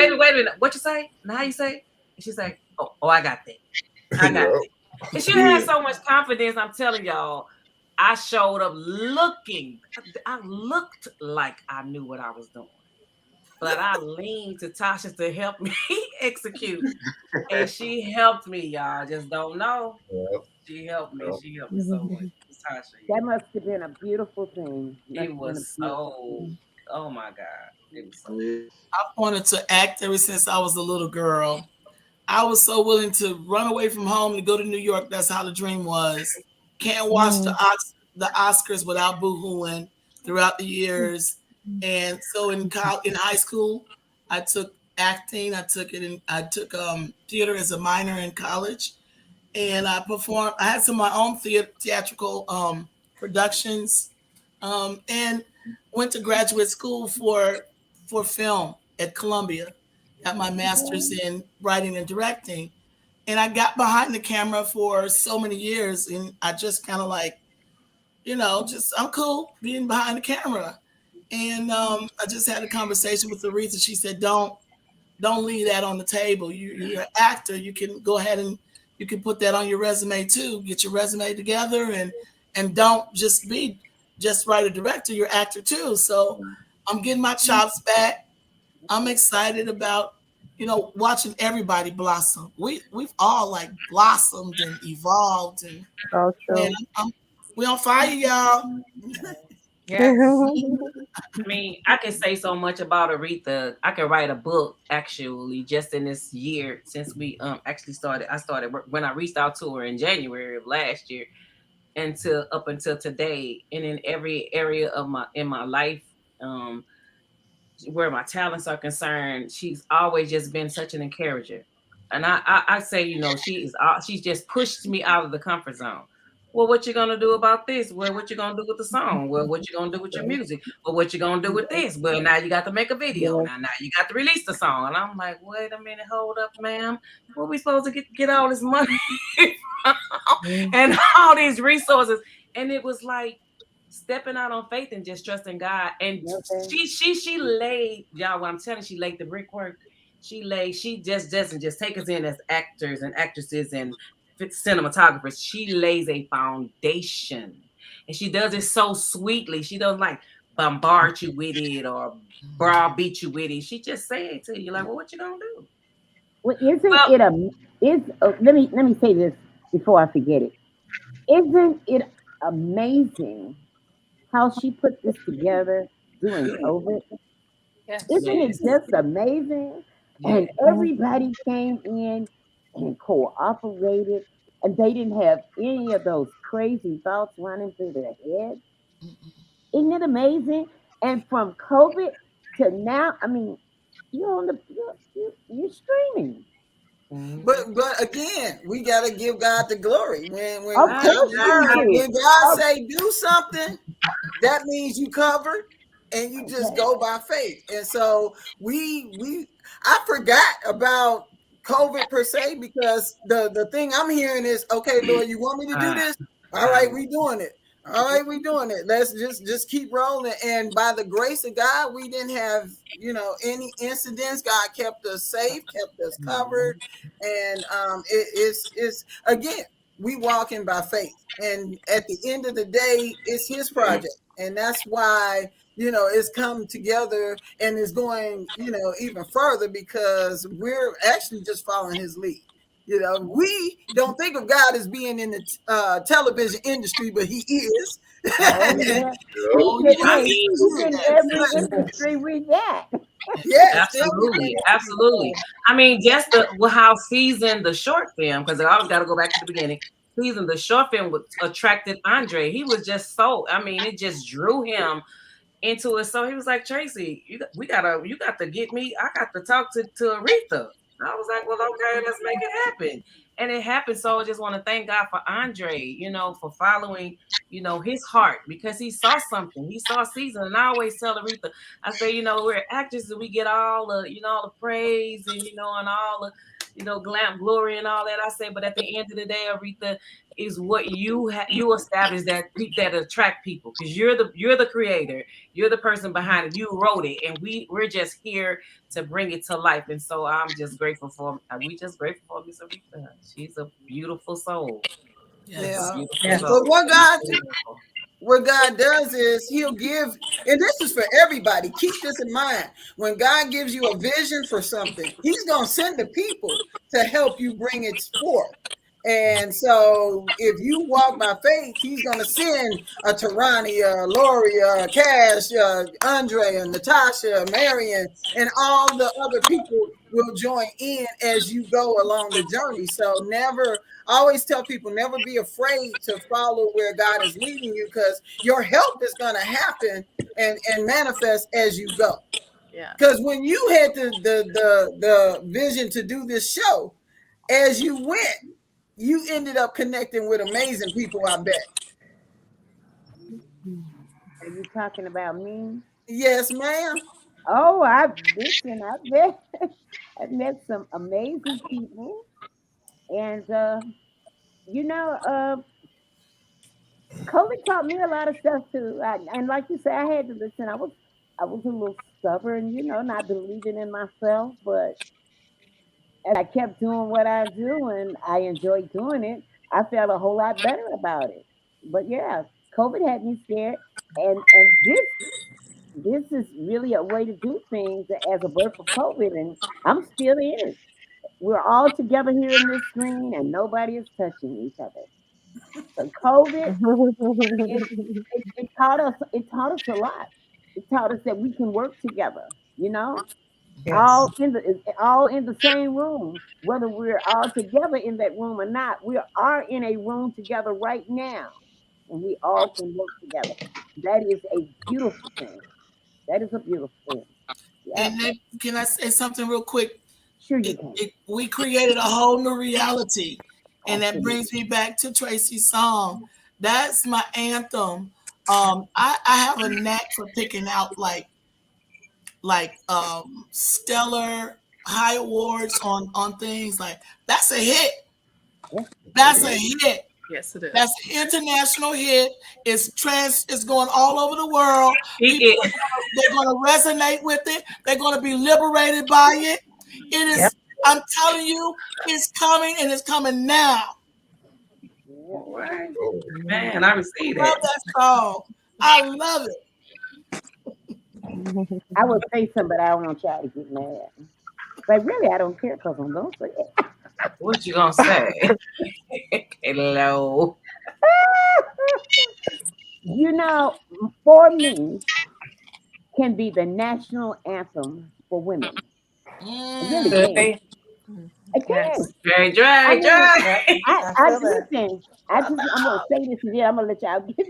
What you say? Now how you say? And she's like, oh, I got that. I got that. And she had so much confidence. I'm telling y'all, I showed up looking. I looked like I knew what I was doing, but I leaned to Tasha to help me execute, and she helped me. Y'all just don't know. She helped me. She helped me so much. Tasha. That must have been a beautiful thing. It was so. Oh my God! It was so. I wanted to act ever since I was a little girl. I was so willing to run away from home to go to New York. That's how the dream was. Can't watch the Oscars without boo-hooing throughout the years. And so in high school, I took acting. I took theater as a minor in college, and I performed. I had some of my own theatrical productions, and went to graduate school for film at Columbia. Got my master's in writing and directing. And I got behind the camera for so many years, and I just kind of like, I'm cool being behind the camera. And I just had a conversation with Aretha. She said, don't leave that on the table. You're an actor. You can go ahead and you can put that on your resume too. Get your resume together and don't just write a director, you're actor too. So I'm getting my chops back. I'm excited about watching everybody blossom. We've all like blossomed and evolved, and we on fire, y'all. Yes. I mean, I can say so much about Aretha. I could write a book actually just in this year since we actually started. I started when I reached out to her in January of last year until up until today, and in every area of my life, um, where my talents are concerned, she's always just been such an encourager. And I say, she's just pushed me out of the comfort zone. Well, what you gonna do about this? Well, what you gonna do with the song? Well, what you gonna do with your music? Well, what you gonna do with this? Well, now you got to make a video. Now you got to release the song. And I'm like, wait a minute, hold up, ma'am. Where we supposed to get all this money from? And all these resources? And it was like stepping out on faith and just trusting God. And Okay. she laid, y'all, what I'm telling you, she laid the brickwork. She just doesn't just take us in as actors and actresses and cinematographers. She lays a foundation. And she does it so sweetly. She doesn't like bombard you with it or browbeat you with it. She just say it to you like, well, what you gonna do? Well, isn't Well, it a is let me say this before I forget it. Isn't it amazing how she put this together during COVID? Yes. Isn't it yes, just amazing? yes. And everybody came in and cooperated, and they didn't have any of those crazy thoughts running through their head. Isn't it amazing? And from COVID to now, I mean, you're on the you're streaming. Mhm. But again, we gotta give God the glory. Of I, course we do. When God Of, say do something, that means you covered and you just okay. go by faith. And so we I forgot about COVID per se, because the thing I'm hearing is, okay, Lord, you want me to do I, this? All I, right, we doing it. All right, we doing it. Let's just keep rolling. And by the grace of God, we didn't have, any incidents. God kept us safe, kept us covered. And it's again, we walking by faith. And at the end of the day, it's his project. And that's why, it's come together and is going, even further, because we're actually just following his lead. We don't think of God as being in the television industry, but he is. Oh yeah. Oh, I Hey, mean, he's in every yes. industry we got. Yes, absolutely, everything. absolutely. I mean, just how seasoned the short film, because I always got to go back to the beginning. Season the short film attracted Andre. He was just so. I mean, it just drew him into it. So he was like, Tracy, you got to get me. I got to talk to Aretha. I was like, well, okay, let's make it happen. And it happened. So I just want to thank God for Andre, for following, his heart, because he saw something. He saw season. And I always tell Aretha, I say, we're actors and we get all the, all the praise and, and all the, glam, glory and all that. I say, but at the end of the day, Aretha, is what you establish that attract people, because you're the creator, you're the person behind it, you wrote it, and we're just here to bring it to life. And so I'm just grateful for we just grateful for Miss Aretha. She's a beautiful soul. She's a Yeah. beautiful Yes. But soul. what God does is he'll give, and this is for everybody. Keep this in mind. When God gives you a vision for something, he's going to send the people to help you bring it forth. And so if you walk by faith, he's going to send a Tarani, Lori, Cash, Andre, Natasha, Marion, and all the other people will join in as you go along the journey. So never, I always tell people, never be afraid to follow where God is leading you, because your help is going to happen and manifest as you go. Yeah. Because when you had the vision to do this show, as you went, you ended up connecting with amazing people, I bet. Are you talking about me? Yes, ma'am. Oh, I've listen. I've met I've met some amazing people, and you know, COVID taught me a lot of stuff too. And like you said, I had to listen. I was a little stubborn, not believing in myself. But as I kept doing what I do, and I enjoyed doing it, I felt a whole lot better about it. But yeah, COVID had me scared, and this is really a way to do things as a birth of COVID, and I'm still in it. We're all together here in this screen, and nobody is touching each other. So COVID, it, it taught us. It taught us a lot. It taught us that we can work together. You know, Yes. all in the same room, whether we're all together in that room or not. We are in a room together right now, and we all can work together. That is a beautiful thing. That is a beautiful thing. Yep. And then, can I say something real quick? Sure you can. We created a whole new reality. And that Absolutely. brings me back to Tracy's song. That's my anthem. I have a knack for picking out stellar high awards on things like that's a hit. Yeah. That's a hit. Yes, it is. That's an international hit. It's going all over the world. People they're gonna resonate with it. They're gonna be liberated by it. It is, Yep. I'm telling you, it's coming and it's coming now. All right. Man, I received I love it. that song. I love it. I would say something, but I don't want y'all to get mad. But really, I don't care because I'm gonna say it. What you gonna say? Hello. You know, for me, can be the national anthem for women. It really Could can. be. It can. Yes. Dry, I dry, mean, dry. Yep. I feel that. listen. I'm gonna say this and then I'm gonna let y'all get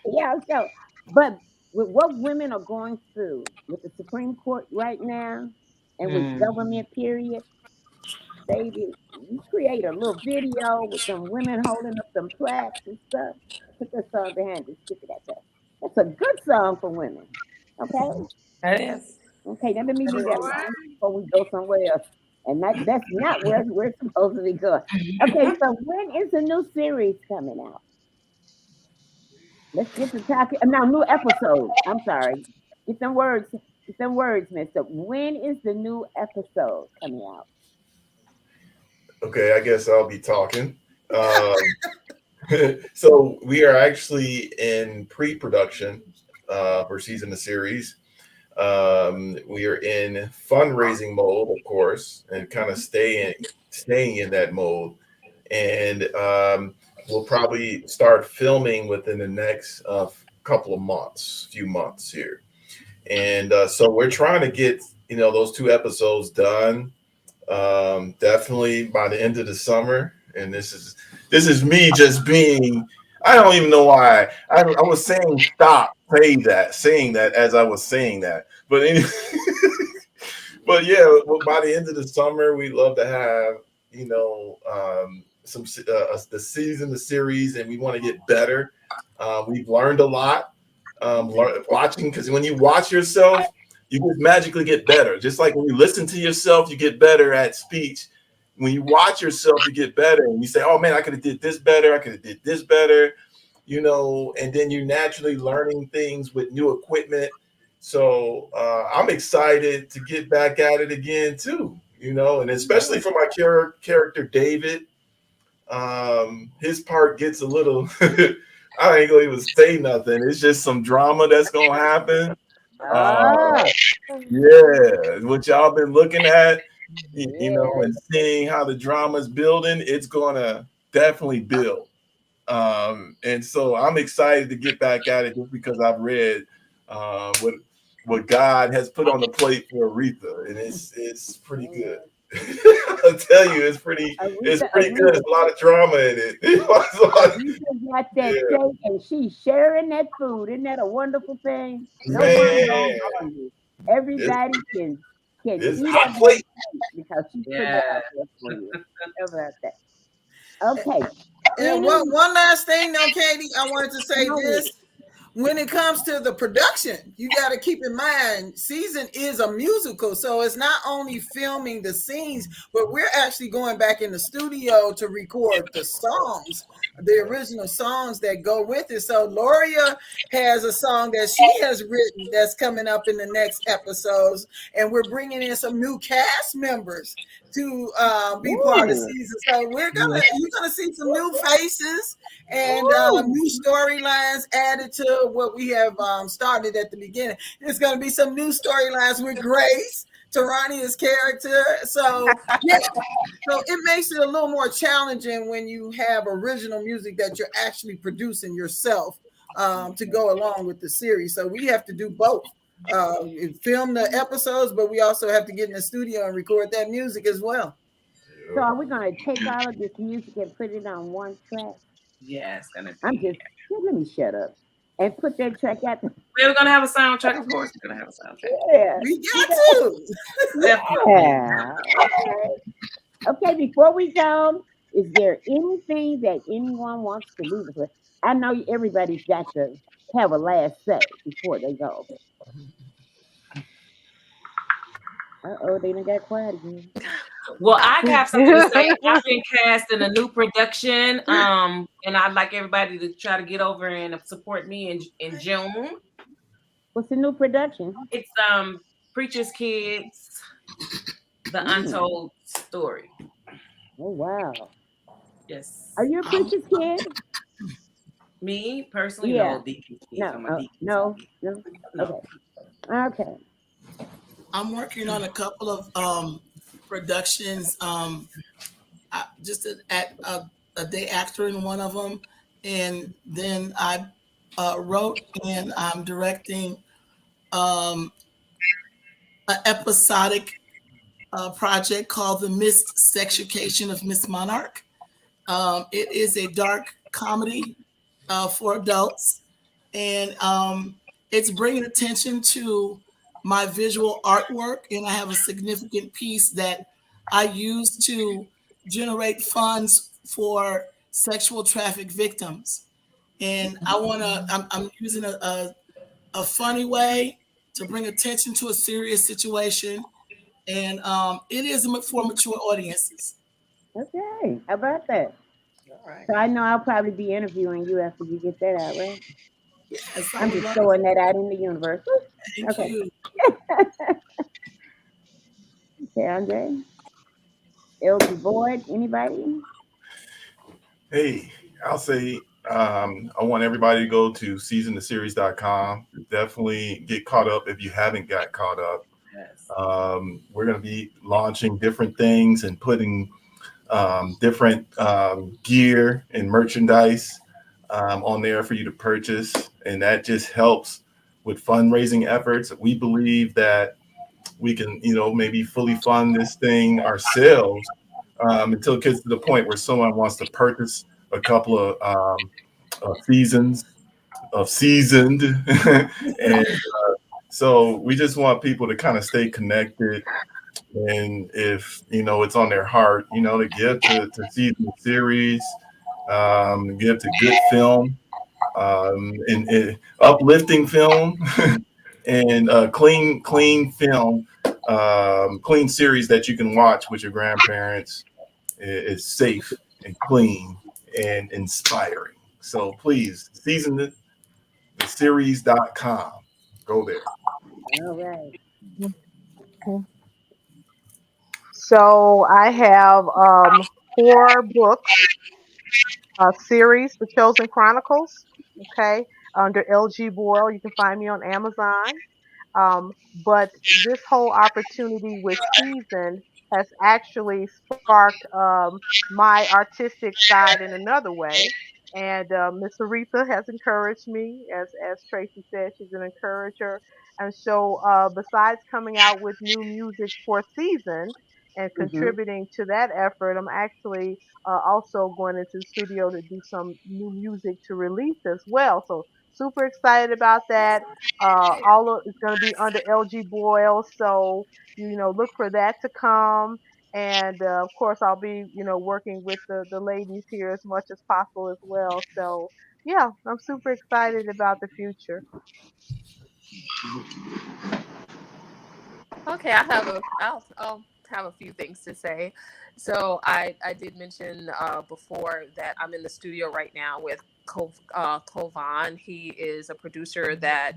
y'all go. But with what women are going through with the Supreme Court right now, and with Mm. government, period, baby, you create a little video with some women holding up some plaques and stuff. Put that song behind it. Stick it out there. That's a good song for women. Okay. That is. Okay. Now let me That leave that All is. right. alone before we go somewhere else. And that's not where we're supposed to be going. Okay. So when is the new series coming out? Let's get to talking. Now, new episode. I'm sorry. Get them words. Get them words, Mister. When is the new episode coming out? Okay, I guess I'll be talking. Um, so we are actually in pre-production for season the series. We are in fundraising mode, of course, and kind of staying in that mode. And we'll probably start filming within the next couple of months, few months here. And so we're trying to get those 2 episodes done definitely by the end of the summer. And this is me just being. I don't even know why I was saying that as I was saying that. But anyway, but yeah, by the end of the summer, we'd love to have some the series, and we want to get better. We've learned a lot watching, because when you watch yourself, you just magically get better. Just like when you listen to yourself, you get better at speech. When you watch yourself, you get better, and you say, "Oh man, I could have did this better. I could have did this better," And then you're naturally learning things with new equipment. So I'm excited to get back at it again too. And especially for my character David. His part gets a little. I ain't gonna even say nothing. It's just some drama that's gonna happen. Ah, Yeah, what y'all been looking at, yeah. and seeing how the drama is building, it's gonna definitely build. And so I'm excited to get back at it just because I've read what God has put on the plate for Aretha, and it's pretty good. I'll tell you, it's pretty good. There's a lot of drama in it. Aretha got that Yeah, steak and she's sharing that food. Isn't that a wonderful thing? Nobody gonna man, harm you. it's Everybody can it's eat hot of that plate. steak because she's putting it Yeah. out there for you. How about that? Okay. And Any one last thing, though, Katie, I wanted to say moment. this. When it comes to the production, you got to keep in mind, season is a musical. So it's not only filming the scenes, but we're actually going back in the studio to record the songs, the original songs that go with it. So Loria has a song that she has written that's coming up in the next episodes. And we're bringing in some new cast members to be part of Ooh. season. So you're gonna see some new faces and Ooh. new storylines added to what we have started at the beginning. There's going to be some new storylines with Grace. Tarania's character. So yeah, so it makes it a little more challenging when you have original music that you're actually producing yourself to go along with the series. So we have to do both. Film the episodes, but we also have to get in the studio and record that music as well. So are we gonna take all of this music and put it on one track? Yeah, it's gonna I'm be. just let me shut up and put that track out. We're gonna have a soundtrack, of course. We're gonna have a soundtrack. Yeah, We got to. yeah. Okay. Okay. Before we go, is there anything that anyone wants to leave us with? I know everybody's got to have a last say before they go. Oh, they done got quiet again. Well, I have something to say. I've been cast in a new production, and I'd like everybody to try to get over and support me in June. What's the new production? It's Preacher's Kids, the Untold Story. Oh wow. Yes. Are you a preacher's kid? Me personally, Yeah. no, Deacon's Kids. No. I'm a Deacon's No. Kid. No. No. Okay. Okay. I'm working on a couple of productions. Just at a day actor in one of them, and then I wrote and I'm directing an episodic project called The Missed Sexucation of Miss Monarch. It is a dark comedy for adults, and it's bringing attention to my visual artwork, and I have a significant piece that I use to generate funds for sexual traffic victims. And I'm using a funny way to bring attention to a serious situation, and it is for mature audiences. Okay. How about that? All right. So I know I'll probably be interviewing you after you get that out, right? Yes, I I'm would just love throwing to. that out in the universe. Thank Okay. you. Okay, Andre. LG Boyd, anybody? Hey, I'll say I want everybody to go to seasontheseries.com. Definitely get caught up if you haven't got caught up. Yes. We're going to be launching different things and putting different gear and merchandise on there for you to purchase. And that just helps with fundraising efforts. We believe that we can, maybe fully fund this thing ourselves until it gets to the point where someone wants to purchase a couple of seasons of seasoned. And so we just want people to kind of stay connected. And if, it's on their heart, to give to season series, give to good film, and uplifting film, and clean film, clean series that you can watch with your grandparents. Is safe and clean and inspiring. So please, season.theseries.com. Go there. All right. So I have 4 books, a series, The Chosen Chronicles. Okay, under LG Boyle, you can find me on Amazon. But this whole opportunity with Season has actually sparked my artistic side in another way. And Miss Aretha has encouraged me, as Tracy said, she's an encourager. And so, besides coming out with new music for Season and Mm-hmm. contributing to that effort, I'm actually also going into the studio to do some new music to release as well. So super excited about that. All of it's going to be under LG Boyle, so look for that to come. And of course, I'll be working with the ladies here as much as possible as well. So yeah, I'm super excited about the future. Okay, I'll have a few things to say. So I did mention before that I'm in the studio right now with Kovan. He is a producer that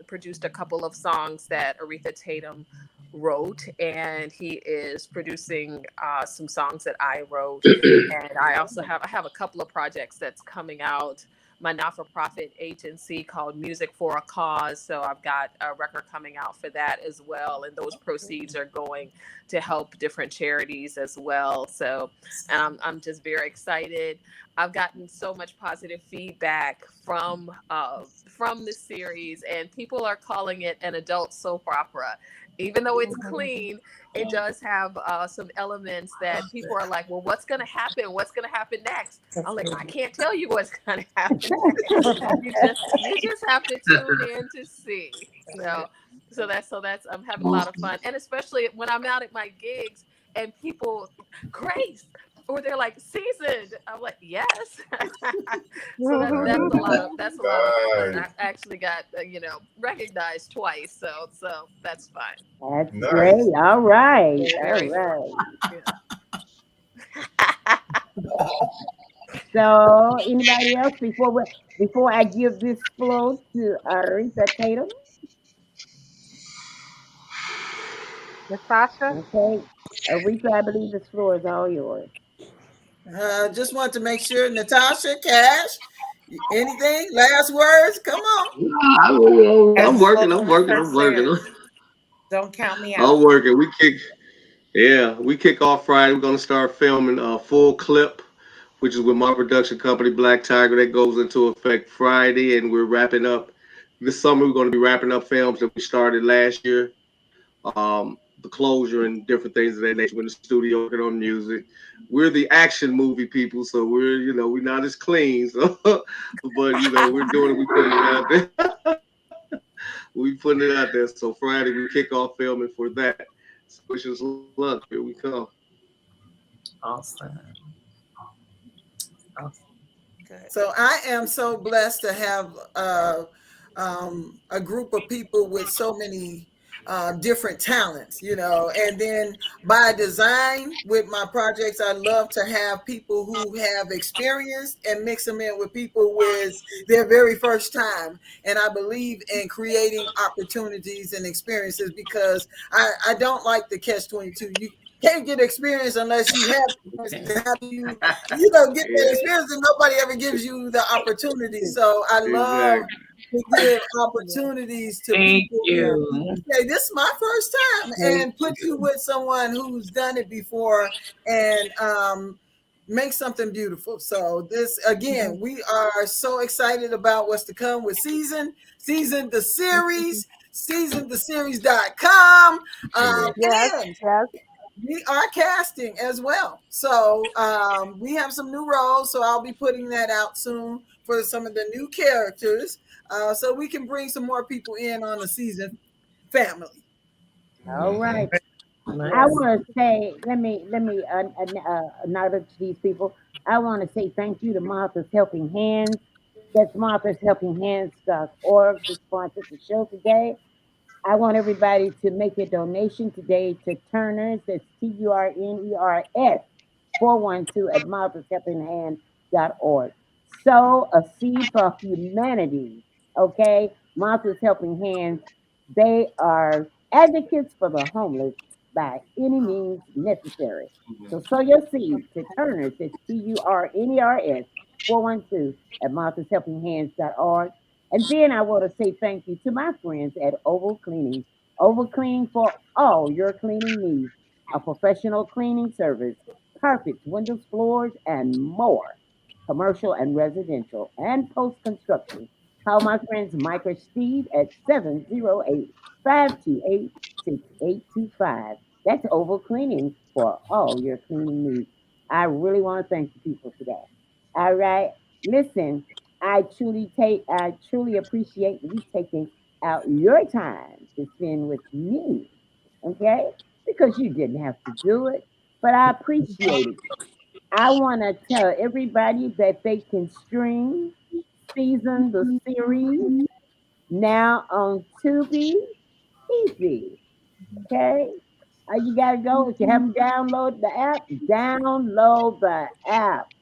produced a couple of songs that Aretha Tatum wrote, and he is producing some songs that I wrote. And I have a couple of projects that's coming out my not-for-profit agency called Music for a Cause. So I've got a record coming out for that as well, and those proceeds are going to help different charities as well. So, and I'm just very excited. I've gotten so much positive feedback from this series, and people are calling it an adult soap opera. Even though it's clean, it does have some elements that people are like, well, what's going to happen? What's going to happen next? I'm like, I can't tell you what's going to happen next. You just have to tune in to see. So that's I'm having a lot of fun, and especially when I'm out at my gigs and people, Grace, or they're like, seasoned. I'm like, yes. So that's a lot of fun. I actually got recognized twice, so that's fun. That's great. All right. All right. So, anybody else before I give this floor to Aretha Tatum? Natasha? Okay, Aretha, I believe this floor is all yours. Just want to make sure, Natasha, Cash, anything? Last words? Come on. I'm working. I'm working. I'm working. Don't count me out. I'm working. We kick off Friday. We're gonna start filming a full clip, which is with my production company Black Tiger. That goes into effect Friday, and we're wrapping up this summer. We're gonna be wrapping up films that we started last year. The closure and different things of that nature. We're in the studio working on music. We're the action movie people, so we're not as clean. So, but we're doing it. We putting it out there. We putting it out there. So Friday we kick off filming for that. So wish us luck. Here we come. Awesome. So I am so blessed to have a group of people with so many different talents, and then by design with my projects, I love to have people who have experience and mix them in with people with their very first time. And I believe in creating opportunities and experiences because I don't like the catch-22. You can't get experience unless you have how do you get that experience, and nobody ever gives you the opportunity. So I love to give opportunities to Thank people you. say this is my first time, and put you with someone who's done it before, and make something beautiful. So this again, we are so excited about what's to come with season the series, seasontheseries.com. And we are casting as well. So we have some new roles. So I'll be putting that out soon for some of the new characters. So we can bring some more people in on the season family. All right. I want to say, let me acknowledge these people. I want to say thank you to Martha's Helping Hands. That's Martha's Helping Hands.org who sponsored the show today. I want everybody to make a donation today to Turner's. That's TURNERS 412 at marthashelpinghands.org. Sow a seed for humanity. Okay? Martha's Helping Hands, they are advocates for the homeless by any means necessary. So sow your seed to Turner's. It's TURNERS 412 at marthashelpinghands.org. And then I want to say thank you to my friends at Oval Cleaning. Oval Clean for all your cleaning needs. A professional cleaning service, carpets, windows, floors, and more. Commercial and residential and post construction. Call my friends Mike or Steve at 708-528-6825. That's Oval Cleaning for all your cleaning needs. I really want to thank the people today. All right. Listen, I truly appreciate you taking out your time to spend with me. Okay? Because you didn't have to do it, but I appreciate it. I want to tell everybody that they can stream season the series now on Tubi Easy. Okay? All you gotta go if you haven't downloaded the app, download the app.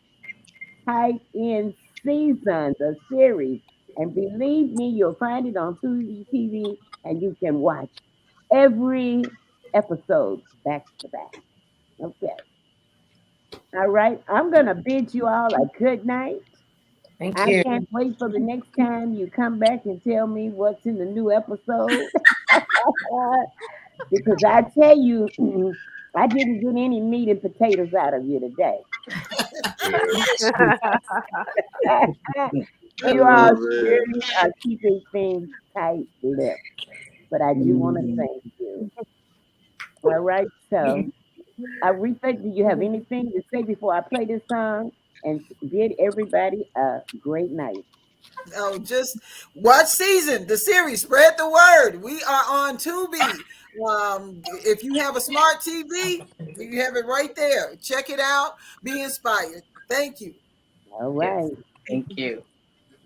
Type in season, the series, and believe me, you'll find it on Tubi TV, and you can watch every episode back to back. Okay. All right. I'm gonna bid you all a good night. Thank I you. can't wait for the next time you come back and tell me what's in the new episode. Because I tell you, I didn't get any meat and potatoes out of you today. You all Oh man. really are keeping things tight lipped. But I do want to thank you. All right, so Aretha, do you have anything to say before I play this song and bid everybody a great night? Oh, just watch season the series. Spread the word. We are on Tubi. If you have a smart TV, you have it right there. Check it out. Be inspired. Thank you. All Yes. right. Thank you.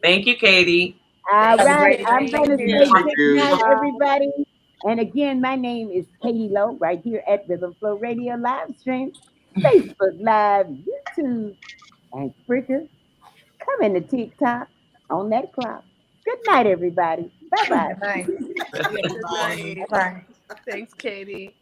Thank you, Katie. All Have a right. great I'm night. going Thank to you. say Thank good you. night, everybody. And again, my name is Katie Lowe, right here at Rhythm Flow Radio live stream, Facebook Live, YouTube, and Spreaker. Come in the TikTok on that clock. Good night, everybody. Bye bye. Good night. Bye, Good everybody. night. Bye. Thanks, Katie.